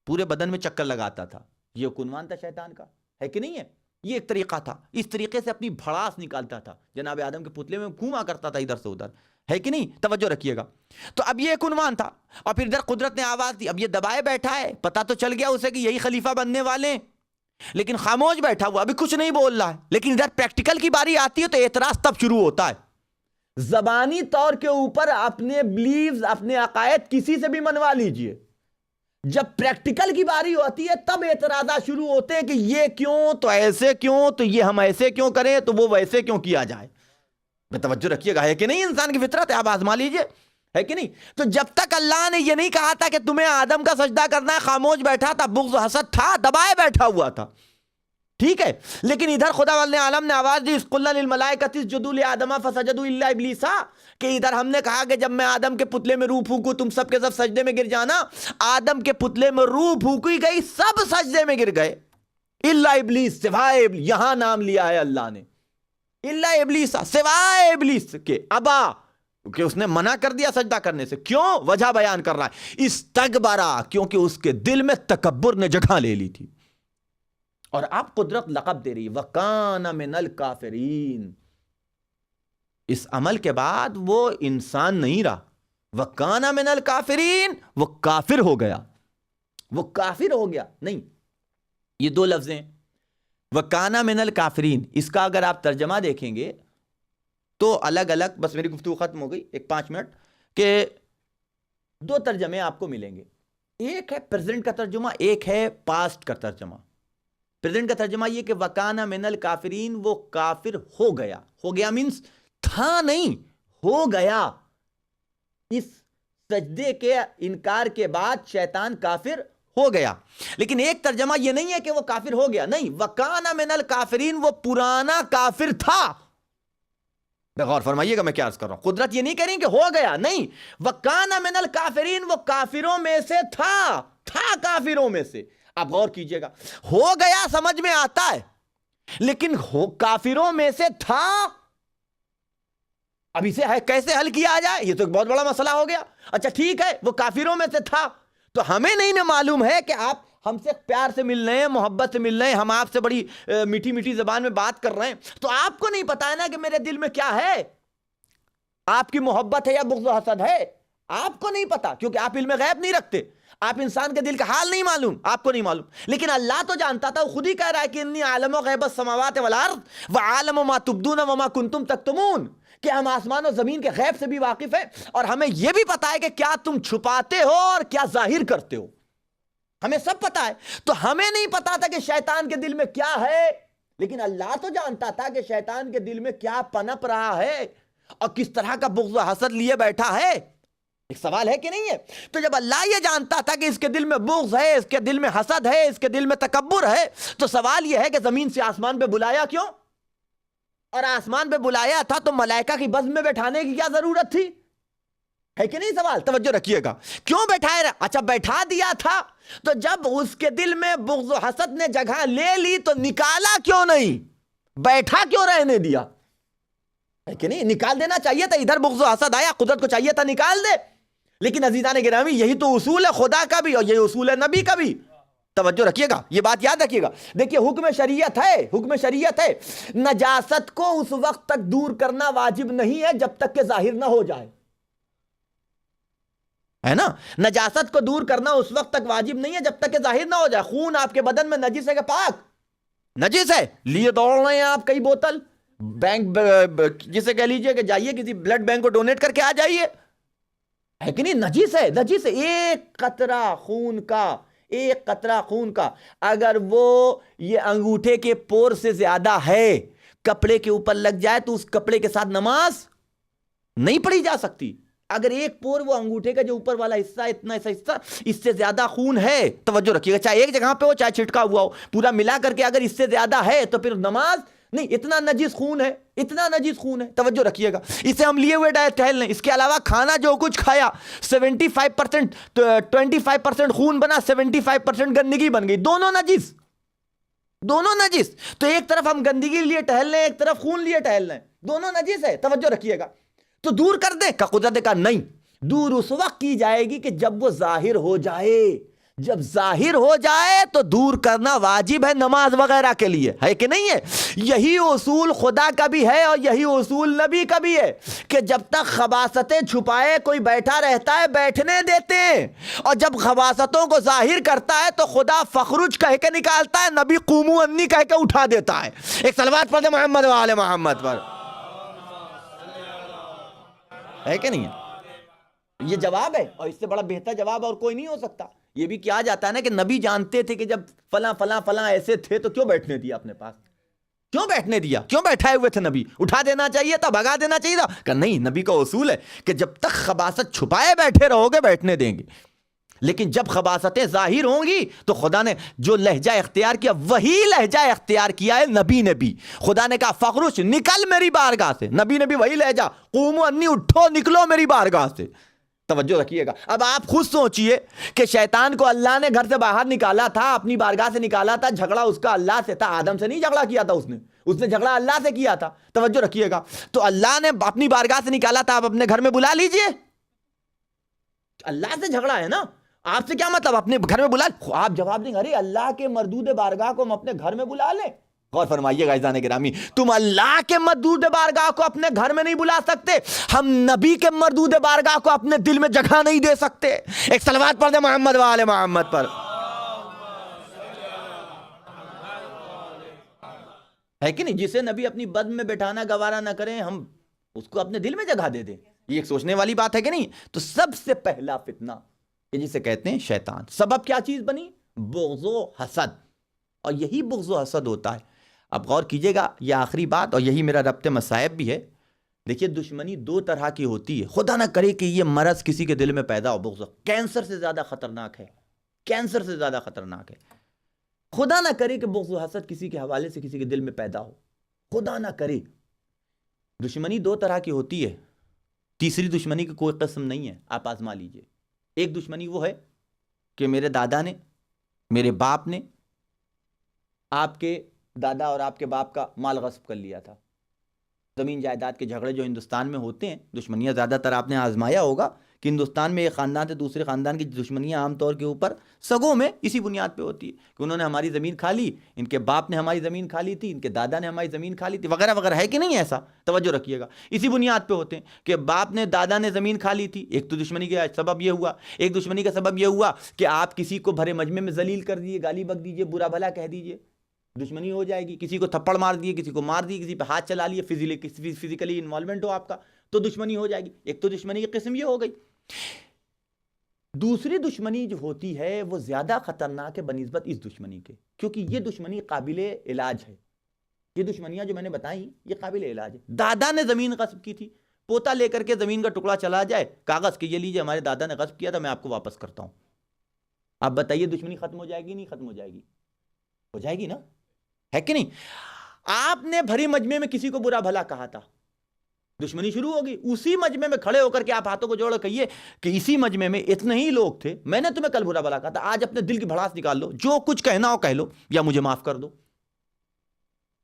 پورے بدن میں چکر لگاتا تھا. یہ عنوان تھا شیطان کا, ہے کہ نہیں ہے؟ یہ ایک طریقہ تھا, اس طریقے سے اپنی بھڑاس نکالتا تھا, جناب آدم کے پتلے میں گھوما کرتا تھا ادھر سے ادھر, ہے کہ نہیں؟ توجہ رکھیے گا. تو اب یہ ایک عنوان تھا, اور پھر ادھر قدرت نے آواز دی. اب یہ دبائے بیٹھا ہے, پتا تو چل گیا اسے کہ یہی خلیفہ بننے والے ہیں, لیکن خاموش بیٹھا ہوا, ابھی کچھ نہیں بول رہا ہے. لیکن ادھر پریکٹیکل کی باری آتی ہے تو اعتراض تب شروع ہوتا ہے. زبانی طور کے اوپر اپنے بلیوز, اپنے عقائد کسی سے بھی منوا لیجئے, جب پریکٹیکل کی باری ہوتی ہے تب اعتراضات شروع ہوتے ہیں کہ یہ کیوں, تو ایسے کیوں, تو یہ ہم ایسے کیوں کریں, تو وہ ویسے کیوں کیا جائے. توجہ رکھیے گا, ہے کہ نہیں؟ انسان کی فطرت ہے, آپ آزما لیجئے, ہے کہ نہیں؟ تو جب تک اللہ نے یہ نہیں کہا تھا کہ تمہیں آدم کا سجدہ کرنا ہے, خاموش بیٹھا تھا, بغض و حسد تھا, دبائے بیٹھا ہوا تھا, ٹھیک ہے. لیکن ادھر خدا والے عالم نے آواز دی, قلنا للملائکۃ اسجدوا لآدم فسجدوا الا ابلیس, کہ ادھر ہم نے کہا کہ جب میں آدم کے پتلے میں روح پھونکوں تم سب کے سب سجدے میں گر جانا. آدم کے پتلے میں روح پھونکی گئی, سب سجدے میں گر گئے, الا ابلیس, سوائے ابلیس. یہاں نام لیا ہے اللہ نے, الا ابلیس, سوائے ابلیس کے, ابا, کہ اس نے منع کر دیا سجدہ کرنے سے. کیوں؟ وجہ بیان کر رہا ہے, استکبرا, کیونکہ اس کے دل میں تکبر نے جگہ لے لی تھی. اور آپ قدرت لقب دے رہی, وَكَانَ مِنَ الْكَافِرِينَ. اس عمل کے بعد وہ انسان نہیں رہا, وَكَانَ مِنَ الْكَافِرِينَ, وہ کافر ہو گیا, وہ کافر ہو گیا. نہیں, یہ دو لفظ ہیں, وَكَانَ مِنَ الْكَافِرِينَ. اس کا اگر آپ ترجمہ دیکھیں گے تو الگ الگ, بس میری گفتگو ختم ہو گئی, ایک 5 منٹ, کہ دو ترجمے آپ کو ملیں گے. ایک ہے پریزنٹ کا ترجمہ, ایک ہے پاسٹ کا ترجمہ. پریزنٹ کا ترجمہ یہ کہ وَكَانَ مِنَ الْكَافِرِينَ, وہ کافر ہو گیا. ہو گیا مینس تھا نہیں, ہو گیا. اس سجدے کے انکار کے بعد شیطان کافر ہو گیا. لیکن ایک ترجمہ یہ نہیں ہے کہ وہ کافر ہو گیا, نہیں, وَكَانَ مِنَ الْكَافِرِينَ, وہ پرانا کافر تھا. غور فرمائیے گا میں کیا عرض کر رہا ہوں. قدرت یہ نہیں کہہ رہی کہ ہو گیا, نہیں, وَكَانَ مِنَ الْكَافِرِينَ, وہ کافروں میں سے تھا کافروں میں سے. آپ غور کیجئے گا, ہو گیا سمجھ میں آتا ہے, لیکن کافروں میں سے تھا. اب اسے کیسے حل کیا جائے, یہ تو ایک بہت بڑا مسئلہ ہو گیا. اچھا ٹھیک ہے, وہ کافروں میں سے تھا, تو ہمیں نہیں معلوم ہے کہ آپ ہم سے پیار سے مل رہے ہیں, محبت سے مل رہے ہیں, ہم آپ سے بڑی میٹھی میٹھی زبان میں بات کر رہے ہیں, تو آپ کو نہیں پتا ہے نا کہ میرے دل میں کیا ہے, آپ کی محبت ہے یا بغض و حسد ہے. آپ کو نہیں پتا, کیونکہ آپ علم غیب نہیں رکھتے, آپ انسان کے دل کا حال نہیں معلوم, آپ کو نہیں معلوم. لیکن اللہ تو جانتا تھا, وہ خود ہی کہہ رہا ہے کہ انی عالم غیب السماوات والارض وعالم ما تبدون وما کنتم تکتمون, کہ ہم آسمان و زمین کے غیب سے بھی واقف ہیں, اور ہمیں یہ بھی پتا ہے کہ کیا تم چھپاتے ہو اور کیا ظاہر کرتے ہو, ہمیں سب پتا ہے. تو ہمیں نہیں پتا تھا کہ شیطان کے دل میں کیا ہے, لیکن اللہ تو جانتا تھا کہ شیطان کے دل میں کیا پنپ رہا ہے اور کس طرح کا بغض و حسد لیے بیٹھا ہے. ایک سوال ہے کہ نہیں ہے؟ تو جب اللہ یہ جانتا تھا کہ اس کے دل میں بغض ہے, اس کے دل میں حسد ہے, اس کے دل میں تکبر ہے, تو سوال یہ ہے کہ زمین سے آسمان پہ بلایا کیوں؟ اور آسمان پہ بلایا تھا تو ملائکہ کی بزم میں بیٹھانے کی کیا ضرورت تھی, ہے کہ نہیں سوال؟ توجہ رکھیے گا, کیوں بیٹھائے رہا؟ اچھا بیٹھا دیا تھا, تو جب اس کے دل میں بغض و حسد نے جگہ لے لی تو نکالا کیوں نہیں, بیٹھا کیوں رہنے دیا, ہے کہ نہیں؟ نکال دینا چاہیے تھا. ادھر بغض و حسد آیا, قدرت کو چاہیے تھا نکال دے. لیکن عزیزان گرامی, یہی تو اصول ہے خدا کا بھی, اور یہی اصول ہے نبی کا بھی. توجہ رکھیے گا, یہ بات یاد رکھیے گا. دیکھیے حکم شریعت ہے, حکم شریعت ہے, نجاست کو اس وقت تک دور کرنا واجب نہیں ہے جب تک کہ ظاہر نہ ہو جائے, ہے نا؟ نجاست کو دور کرنا اس وقت تک واجب نہیں ہے جب تک کہ ظاہر نہ ہو جائے. خون آپ کے بدن میں نجس ہے کہ پاک؟ نجس ہے, لیے دوڑ رہے ہیں آپ کئی بوتل, بینک جسے کہہ لیجئے کہ جائیے کسی بلڈ بینک کو ڈونیٹ کر کے آ جائیے, ہے کہ نہیں؟ نجس ہے, نجس ہے. ایک قطرہ خون کا, ایک قطرہ خون کا اگر وہ یہ انگوٹھے کے پور سے زیادہ ہے, کپڑے کے اوپر لگ جائے تو اس کپڑے کے ساتھ نماز نہیں پڑھی جا سکتی. اگر ایک پور, وہ انگوٹھے کا جو اوپر والا حصہ, اتنا ایسا حصہ, اس سے زیادہ خون ہے, توجہ رکھیے گا, چاہے ایک جگہ پہ ہو چاہے چھٹکا ہوا ہو, پورا ملا کر کے اگر اس سے زیادہ ہے تو پھر نماز نہیں. اتنا نجس خون ہے, اتنا نجس خون ہے, توجہ رکھیے گا. اسے ہم لیے ہوئے ٹہل لیں. اس کے علاوہ کھانا جو کچھ کھایا, 75% 25% خون بنا, 75% گندگی بن گئی, دونوں نجس, دونوں نجس. تو ایک طرف ہم گندگی لیے ٹہل لیں, ایک طرف خون لیے ٹہل لیں, دونوں نجس ہے, توجہ رکھیے گا. تو دور کر دیں کا قدرت کا نہیں, دور اس وقت کی جائے گی کہ جب وہ ظاہر ہو جائے, جب ظاہر ہو جائے تو دور کرنا واجب ہے نماز وغیرہ کے لیے، ہے کہ نہیں ہے؟ یہی اصول خدا کا بھی ہے اور یہی اصول نبی کا بھی ہے کہ جب تک خباثتیں چھپائے کوئی بیٹھا رہتا ہے بیٹھنے دیتے ہیں، اور جب خباثتوں کو ظاہر کرتا ہے تو خدا فخرج کہہ کے نکالتا ہے، نبی قوموا انی کہہ کے اٹھا دیتا ہے۔ ایک صلوات پڑھ دے محمد و آل محمد پر، ہے کہ نہیں ہے؟ یہ جواب ہے، اور اس سے بڑا بہتر جواب اور کوئی نہیں ہو سکتا۔ یہ بھی کیا جاتا ہے نا کہ نبی جانتے تھے کہ جب فلاں فلاں فلاں ایسے تھے تو کیوں بیٹھنے دیا اپنے پاس، کیوں بیٹھنے دیا، کیوں بیٹھائے ہوئے تھے نبی؟ اٹھا دینا چاہیے تھا، بھگا دینا چاہیے تھا کہ نہیں، نبی کا اصول ہے کہ جب تک خباثت چھپائے بیٹھے رہو گے بیٹھنے دیں گے، لیکن جب خباثتیں ظاہر ہوں گی تو خدا نے جو لہجہ اختیار کیا وہی لہجہ اختیار کیا ہے نبی نے بھی۔ خدا نے کہا فخرج نکل میری بارگاہ سے، نبی نے بھی وہی لہجہ، قوموا انی اٹھو نکلو میری بارگاہ سے۔ توجہ رکھیے گا۔ اب آپ خود سوچئے کہ شیطان کو اللہ نے گھر سے باہر نکالا تھا، اپنی بارگاہ سے نکالا تھا، جھگڑا اس کا اللہ سے تھا، آدم سے نہیں جھگڑا کیا تھا، اس نے جھگڑا اللہ سے کیا تھا۔ توجہ رکھیے گا۔ تو اللہ نے اپنی بارگاہ سے نکالا تھا، آپ اپنے گھر میں بلا لیجئے۔ اللہ سے جھگڑا ہے نا، آپ سے کیا مطلب، اپنے گھر میں بلا، آپ جواب دیں گے ارے اللہ کے مردود بارگاہ کو ہم اپنے گھر میں بلا لیں۔ غور فرمائیے گا عزیزان گرامی، تم اللہ کے مردود بارگاہ کو اپنے گھر میں نہیں بلا سکتے، ہم نبی کے مردود بارگاہ کو اپنے دل میں جگہ نہیں دے سکتے۔ ایک صلوات پڑھ دے محمد و آل محمد پر، ہے کہ نہیں؟ جسے نبی اپنی بد میں بٹھانا گوارا نہ کریں، ہم اس کو اپنے دل میں جگہ دے دیں، یہ ایک سوچنے والی بات ہے کہ نہیں؟ تو سب سے پہلا فتنہ جسے کہتے ہیں شیطان، سبب کیا چیز بنی؟ بغض و حسد، اور یہی بغض و حسد ہوتا ہے۔ اب غور کیجئے گا، یہ آخری بات اور یہی میرا ربط مصائب بھی ہے۔ دیکھیے دشمنی دو طرح کی ہوتی ہے، خدا نہ کرے کہ یہ مرض کسی کے دل میں پیدا ہو، بغض، کینسر سے زیادہ خطرناک ہے، کینسر سے زیادہ خطرناک ہے۔ خدا نہ کرے کہ بغض و حسد کسی کے حوالے سے کسی کے دل میں پیدا ہو، خدا نہ کرے۔ دشمنی دو طرح کی ہوتی ہے، تیسری دشمنی کی کوئی قسم نہیں ہے، آپ آزما لیجئے۔ ایک دشمنی وہ ہے کہ میرے دادا نے، میرے باپ نے آپ کے دادا اور آپ کے باپ کا مال غصب کر لیا تھا۔ زمین جائیداد کے جھگڑے جو ہندوستان میں ہوتے ہیں، دشمنیاں زیادہ تر آپ نے آزمایا ہوگا کہ ہندوستان میں ایک خاندان سے دوسرے خاندان کی دشمنیاں عام طور کے اوپر سگوں میں اسی بنیاد پہ ہوتی ہے کہ انہوں نے ہماری زمین کھا لی، ان کے باپ نے ہماری زمین کھا لی تھی، ان کے دادا نے ہماری زمین کھا لی تھی، وغیرہ وغیرہ، ہے کہ نہیں ایسا؟ توجہ رکھیے گا، اسی بنیاد پہ ہوتے ہیں کہ باپ نے دادا نے زمین کھا لی تھی، ایک تو دشمنی کا سبب یہ ہوا۔ ایک دشمنی کا سبب یہ ہوا کہ آپ کسی کو بھرے مجمع میں ذلیل کر دیجیے، گالی بک دیجیے، برا بھلا کہہ دیجیے، دشمنی ہو جائے گی۔ کسی کو تھپڑ مار دیے، کسی کو مار دیے، کسی پہ ہاتھ چلا لیے، فزیکلی انوالومنٹ ہو آپ کا، تو دشمنی ہو جائے گی۔ ایک تو دشمنی کی قسم یہ ہو گئی۔ دوسری دشمنی جو ہوتی ہے وہ زیادہ خطرناک ہے بنسبت اس دشمنی کے، کیونکہ یہ دشمنی قابل علاج ہے۔ یہ دشمنیاں جو میں نے بتائی یہ قابل علاج ہے۔ دادا نے زمین غصب کی تھی، پوتا لے کر کے زمین کا ٹکڑا چلا جائے، کاغذ کہ یہ لیجیے ہمارے دادا نے غصب کیا تھا، میں آپ کو واپس کرتا ہوں۔ آپ بتائیے دشمنی ختم ہو جائے گی نہیں ختم ہو جائے گی؟ ہو جائے گی نا، ہے کہ نہیں؟ آپ نے بھری مجمع میں کسی کو برا بھلا کہا تھا، دشمنی شروع ہوگی۔ اسی مجمع میں کھڑے ہو کر کے آپ ہاتھوں کو جوڑ کہیے کہ اسی مجمع میں اتنے ہی لوگ تھے، میں نے تمہیں کل برا بھلا کہا تھا، آج اپنے دل کی بھڑاس نکال لو، جو کچھ کہنا ہو کہہ لو یا مجھے معاف کر دو۔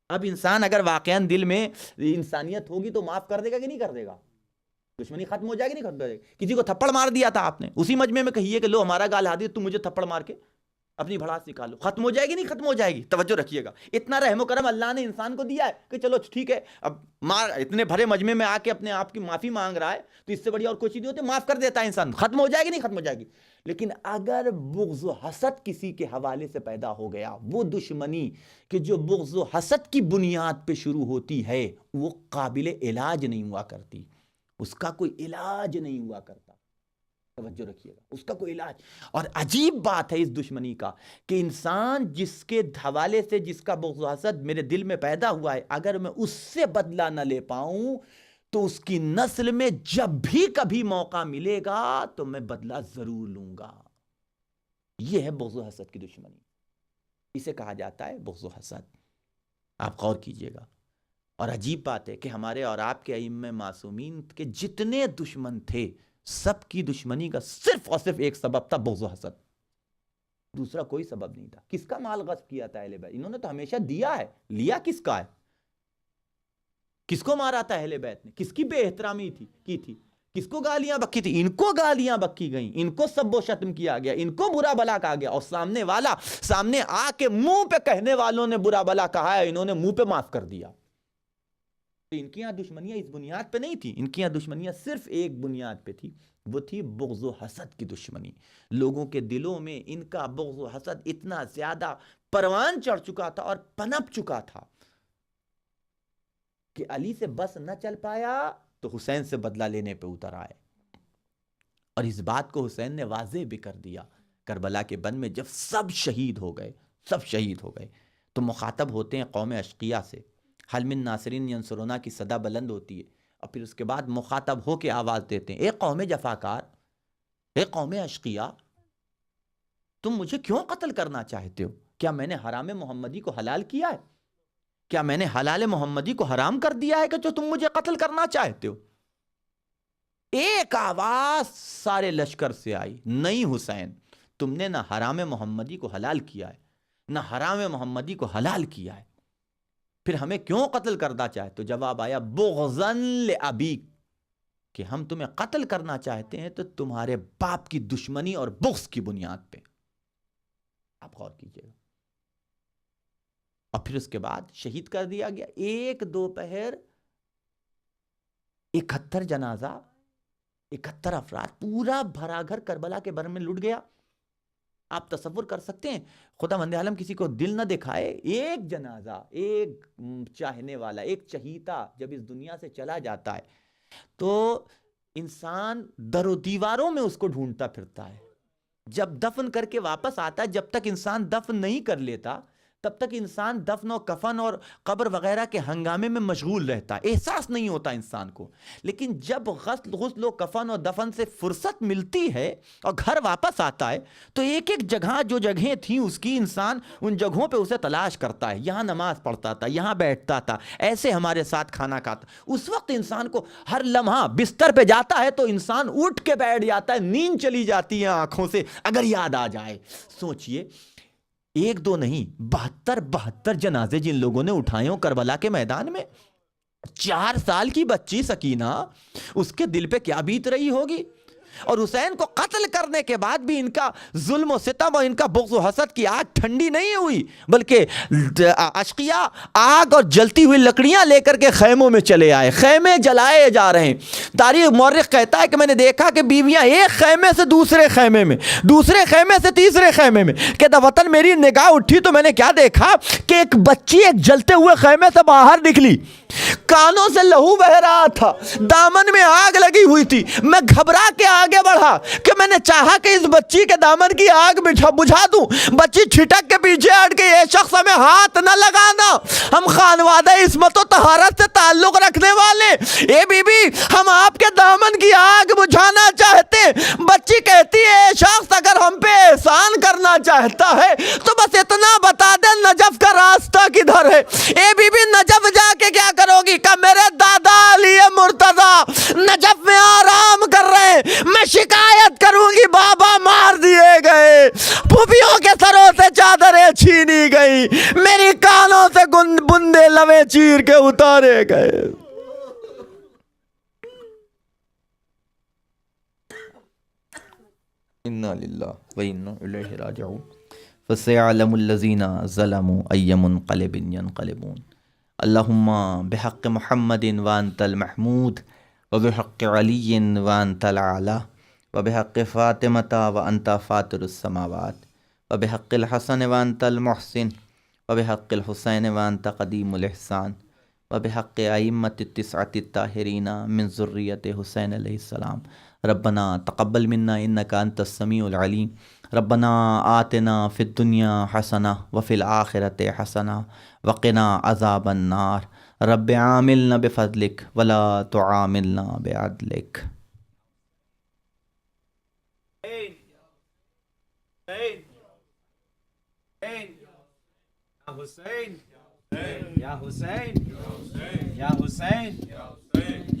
اب انسان اگر واقعاً دل میں انسانیت ہوگی تو معاف کر دے گا کہ نہیں کر دے گا؟ دشمنی ختم ہو جائے گی نہیں ختم ہو جائے گی؟ کسی کو تھپڑ مار دیا تھا آپ نے، اسی مجمع میں کہیے کہ لو ہمارا گال حاضر، تم مجھے تھپڑ مار کے اپنی بھڑاس نکالو، ختم ہو جائے گی نہیں ختم ہو جائے گی؟ توجہ رکھیے گا، اتنا رحم و کرم اللہ نے انسان کو دیا ہے کہ چلو ٹھیک ہے، اب اتنے بھرے مجمع میں آ کے اپنے آپ کی معافی مانگ رہا ہے تو اس سے بڑی اور کوئی چیز نہیں ہوتی، معاف کر دیتا ہے انسان، ختم ہو جائے گی نہیں ختم ہو جائے گی۔ لیکن اگر بغض و حسد کسی کے حوالے سے پیدا ہو گیا، وہ دشمنی کہ جو بغض و حسد کی بنیاد پہ شروع ہوتی ہے وہ قابل علاج نہیں ہوا کرتی، اس کا کوئی علاج نہیں ہوا کرتا۔ توجہ رکھیے گا، اس کا کوئی علاج۔ اور عجیب بات ہے اس دشمنی کا کہ انسان جس کے حوالے سے جس کا بغض و حسد میرے دل میں پیدا ہوا ہے، اگر میں اس سے بدلہ نہ لے پاؤں تو اس کی نسل میں جب بھی کبھی موقع ملے گا تو میں بدلہ ضرور لوں گا۔ یہ ہے بغض و حسد کی دشمنی، اسے کہا جاتا ہے بغض و حسد۔ آپ غور کیجئے گا، اور عجیب بات ہے کہ ہمارے اور آپ کے ائمہ معصومین کے جتنے دشمن تھے سب کی دشمنی کا صرف اور صرف ایک سبب تھا بغض و حسد، دوسرا کوئی سبب نہیں تھا۔ کس کا مال غصب کیا تھا اہل بیت؟ انہوں نے تو ہمیشہ دیا ہے، لیا کس کا ہے؟ کس کو مارا تھا اہل بیت نے؟ کس کی بے احترامی کی تھی؟ کس کو گالیاں بکی تھی؟ ان کو گالیاں بکی گئیں، ان کو سب و شتم کیا گیا، ان کو برا بلا کہا گیا، اور سامنے والا سامنے آ کے منہ پہ کہنے والوں نے برا بلا کہا ہے، انہوں نے منہ پہ معاف کر دیا۔ تو ان کی یہاں دشمنیاں اس بنیاد پہ نہیں تھی، ان کی یہاں دشمنیاں صرف ایک بنیاد پہ تھی، وہ تھی بغض و حسد کی دشمنی۔ لوگوں کے دلوں میں ان کا بغض و حسد اتنا زیادہ پروان چڑھ چکا تھا اور پنپ چکا تھا کہ علی سے بس نہ چل پایا تو حسین سے بدلہ لینے پہ اتر آئے، اور اس بات کو حسین نے واضح بھی کر دیا۔ کربلا کے بن میں جب سب شہید ہو گئے تو مخاطب ہوتے ہیں قوم اشقیاء سے، حل من ناصرین ینصرونا کی صدا بلند ہوتی ہے، اور پھر اس کے بعد مخاطب ہو کے آواز دیتے ہیں، اے قوم جفاکار، اے قوم اشقیاء، تم مجھے کیوں قتل کرنا چاہتے ہو؟ کیا میں نے حرام محمدی کو حلال کیا ہے؟ کیا میں نے حلال محمدی کو حرام کر دیا ہے کہ جو تم مجھے قتل کرنا چاہتے ہو؟ ایک آواز سارے لشکر سے آئی، نہیں حسین، تم نے نہ حرام محمدی کو حلال کیا ہے نہ حرام محمدی کو حلال کیا ہے، پھر ہمیں کیوں قتل کرنا چاہتے؟ تو جواب آیا بغضاً لأبیک، کہ ہم تمہیں قتل کرنا چاہتے ہیں تو تمہارے باپ کی دشمنی اور بغض کی بنیاد پہ۔ آپ غور کیجئے گا، اور پھر اس کے بعد شہید کر دیا گیا۔ ایک دوپہر 71 جنازہ، 71 افراد، پورا بھرا گھر کربلا کے بر میں لٹ گیا۔ آپ تصور کر سکتے ہیں، خدا وند عالم کسی کو دل نہ دکھائے، ایک جنازہ، ایک چاہنے والا، ایک چہیتا جب اس دنیا سے چلا جاتا ہے تو انسان در و دیواروں میں اس کو ڈھونڈتا پھرتا ہے، جب دفن کر کے واپس آتا ہے، جب تک انسان دفن نہیں کر لیتا تب تک انسان دفن و کفن اور قبر وغیرہ کے ہنگامے میں مشغول رہتا ہے، احساس نہیں ہوتا انسان کو۔ لیکن جب غسل و کفن اور دفن سے فرصت ملتی ہے اور گھر واپس آتا ہے تو ایک ایک جگہ، جو جگہیں تھیں اس کی، انسان ان جگہوں پہ اسے تلاش کرتا ہے، یہاں نماز پڑھتا تھا، یہاں بیٹھتا تھا، ایسے ہمارے ساتھ کھانا کھاتا۔ اس وقت انسان کو ہر لمحہ بستر پہ جاتا ہے تو انسان اٹھ کے بیٹھ جاتا ہے، نیند چلی جاتی ہے آنکھوں سے اگر یاد آ جائے۔ سوچئے، ایک دو نہیں، 72 جنازے جن لوگوں نے اٹھائے ہوں کربلا کے میدان میں، 4 سال کی بچی سکینہ، اس کے دل پہ کیا بیت رہی ہوگی؟ اور حسین کو قتل کرنے کے بعد بھی ان کا ظلم و ستم اور ان کا بغض و حسد کی آگ ٹھنڈی نہیں ہوئی، بلکہ اشقیاء آگ اور جلتی ہوئی لکڑیاں لے کر کے خیموں میں چلے آئے، خیمے جلائے جا رہے ہیں۔ تاریخ مورخ کہتا ہے کہ میں نے دیکھا کہ بیویاں ایک خیمے سے دوسرے خیمے میں، دوسرے خیمے سے تیسرے خیمے میں، کہتا وطن میری نگاہ اٹھی تو میں نے کیا دیکھا کہ ایک بچی ایک جلتے ہوئے خیمے سے باہر نکلی، کانوں سے لہو بہ رہا تھا، دامن میں آگ لگی ہوئی تھی۔ میں گھبرا کے آگے بڑھا کہ میں نے چاہا کہ اس بچی کے دامن کی آگ بجھا دوں، بچی چھٹک کے پیچھے ہٹ گئی، اے شخص ہمیں ہاتھ نہ لگانا، ہم خانوادہ عصمت و طہارت سے تعلق رکھنے والے، اے بی بی ہم آپ کے دامن کی آگ بجھانا چاہتے۔ بچی کہتی ہے اے شخص اگر ہم پہ احسان کرنا چاہتا ہے تو بس اتنا بتا دے نجف کا راستہ کدھر ہے۔ اے بی بی نجف جا کے کیا کرو گی؟ کہ میرے دادا علی مرتضی نجف میں آرام کر رہے ہیں، میں شکایت کروں گی بابا مار دیے گئے، پھوپھیوں کے سروں سے چادریں چھینی گئی، میری کانوں سے بندے لویں چیر کے اتارے گئے۔ انا للہ و انا الیہ راجعون فسيعلم الذين ظلموا أي منقلب ينقلبون اللهم بحق محمد وأنت المحمود وبحق علي وأنت الأعلى وبحق فاطمة وأنت فاطر السماوات وبحق الحسن وأنت المحسن وبحق الحسين وأنت قديم الإحسان وبحق أئمة التسعة الطاهرين من ذرية حسين عليه السلام ربنا تقبل منا إنك أنت السميع العليم ربنا آتنا في الدنيا حسنة وفي الآخرة حسنة وقنا عذاب النار رب عاملنا بفضلك ولا تعاملنا بعدلك۔ حسین یا حسین یا حسین یا حسین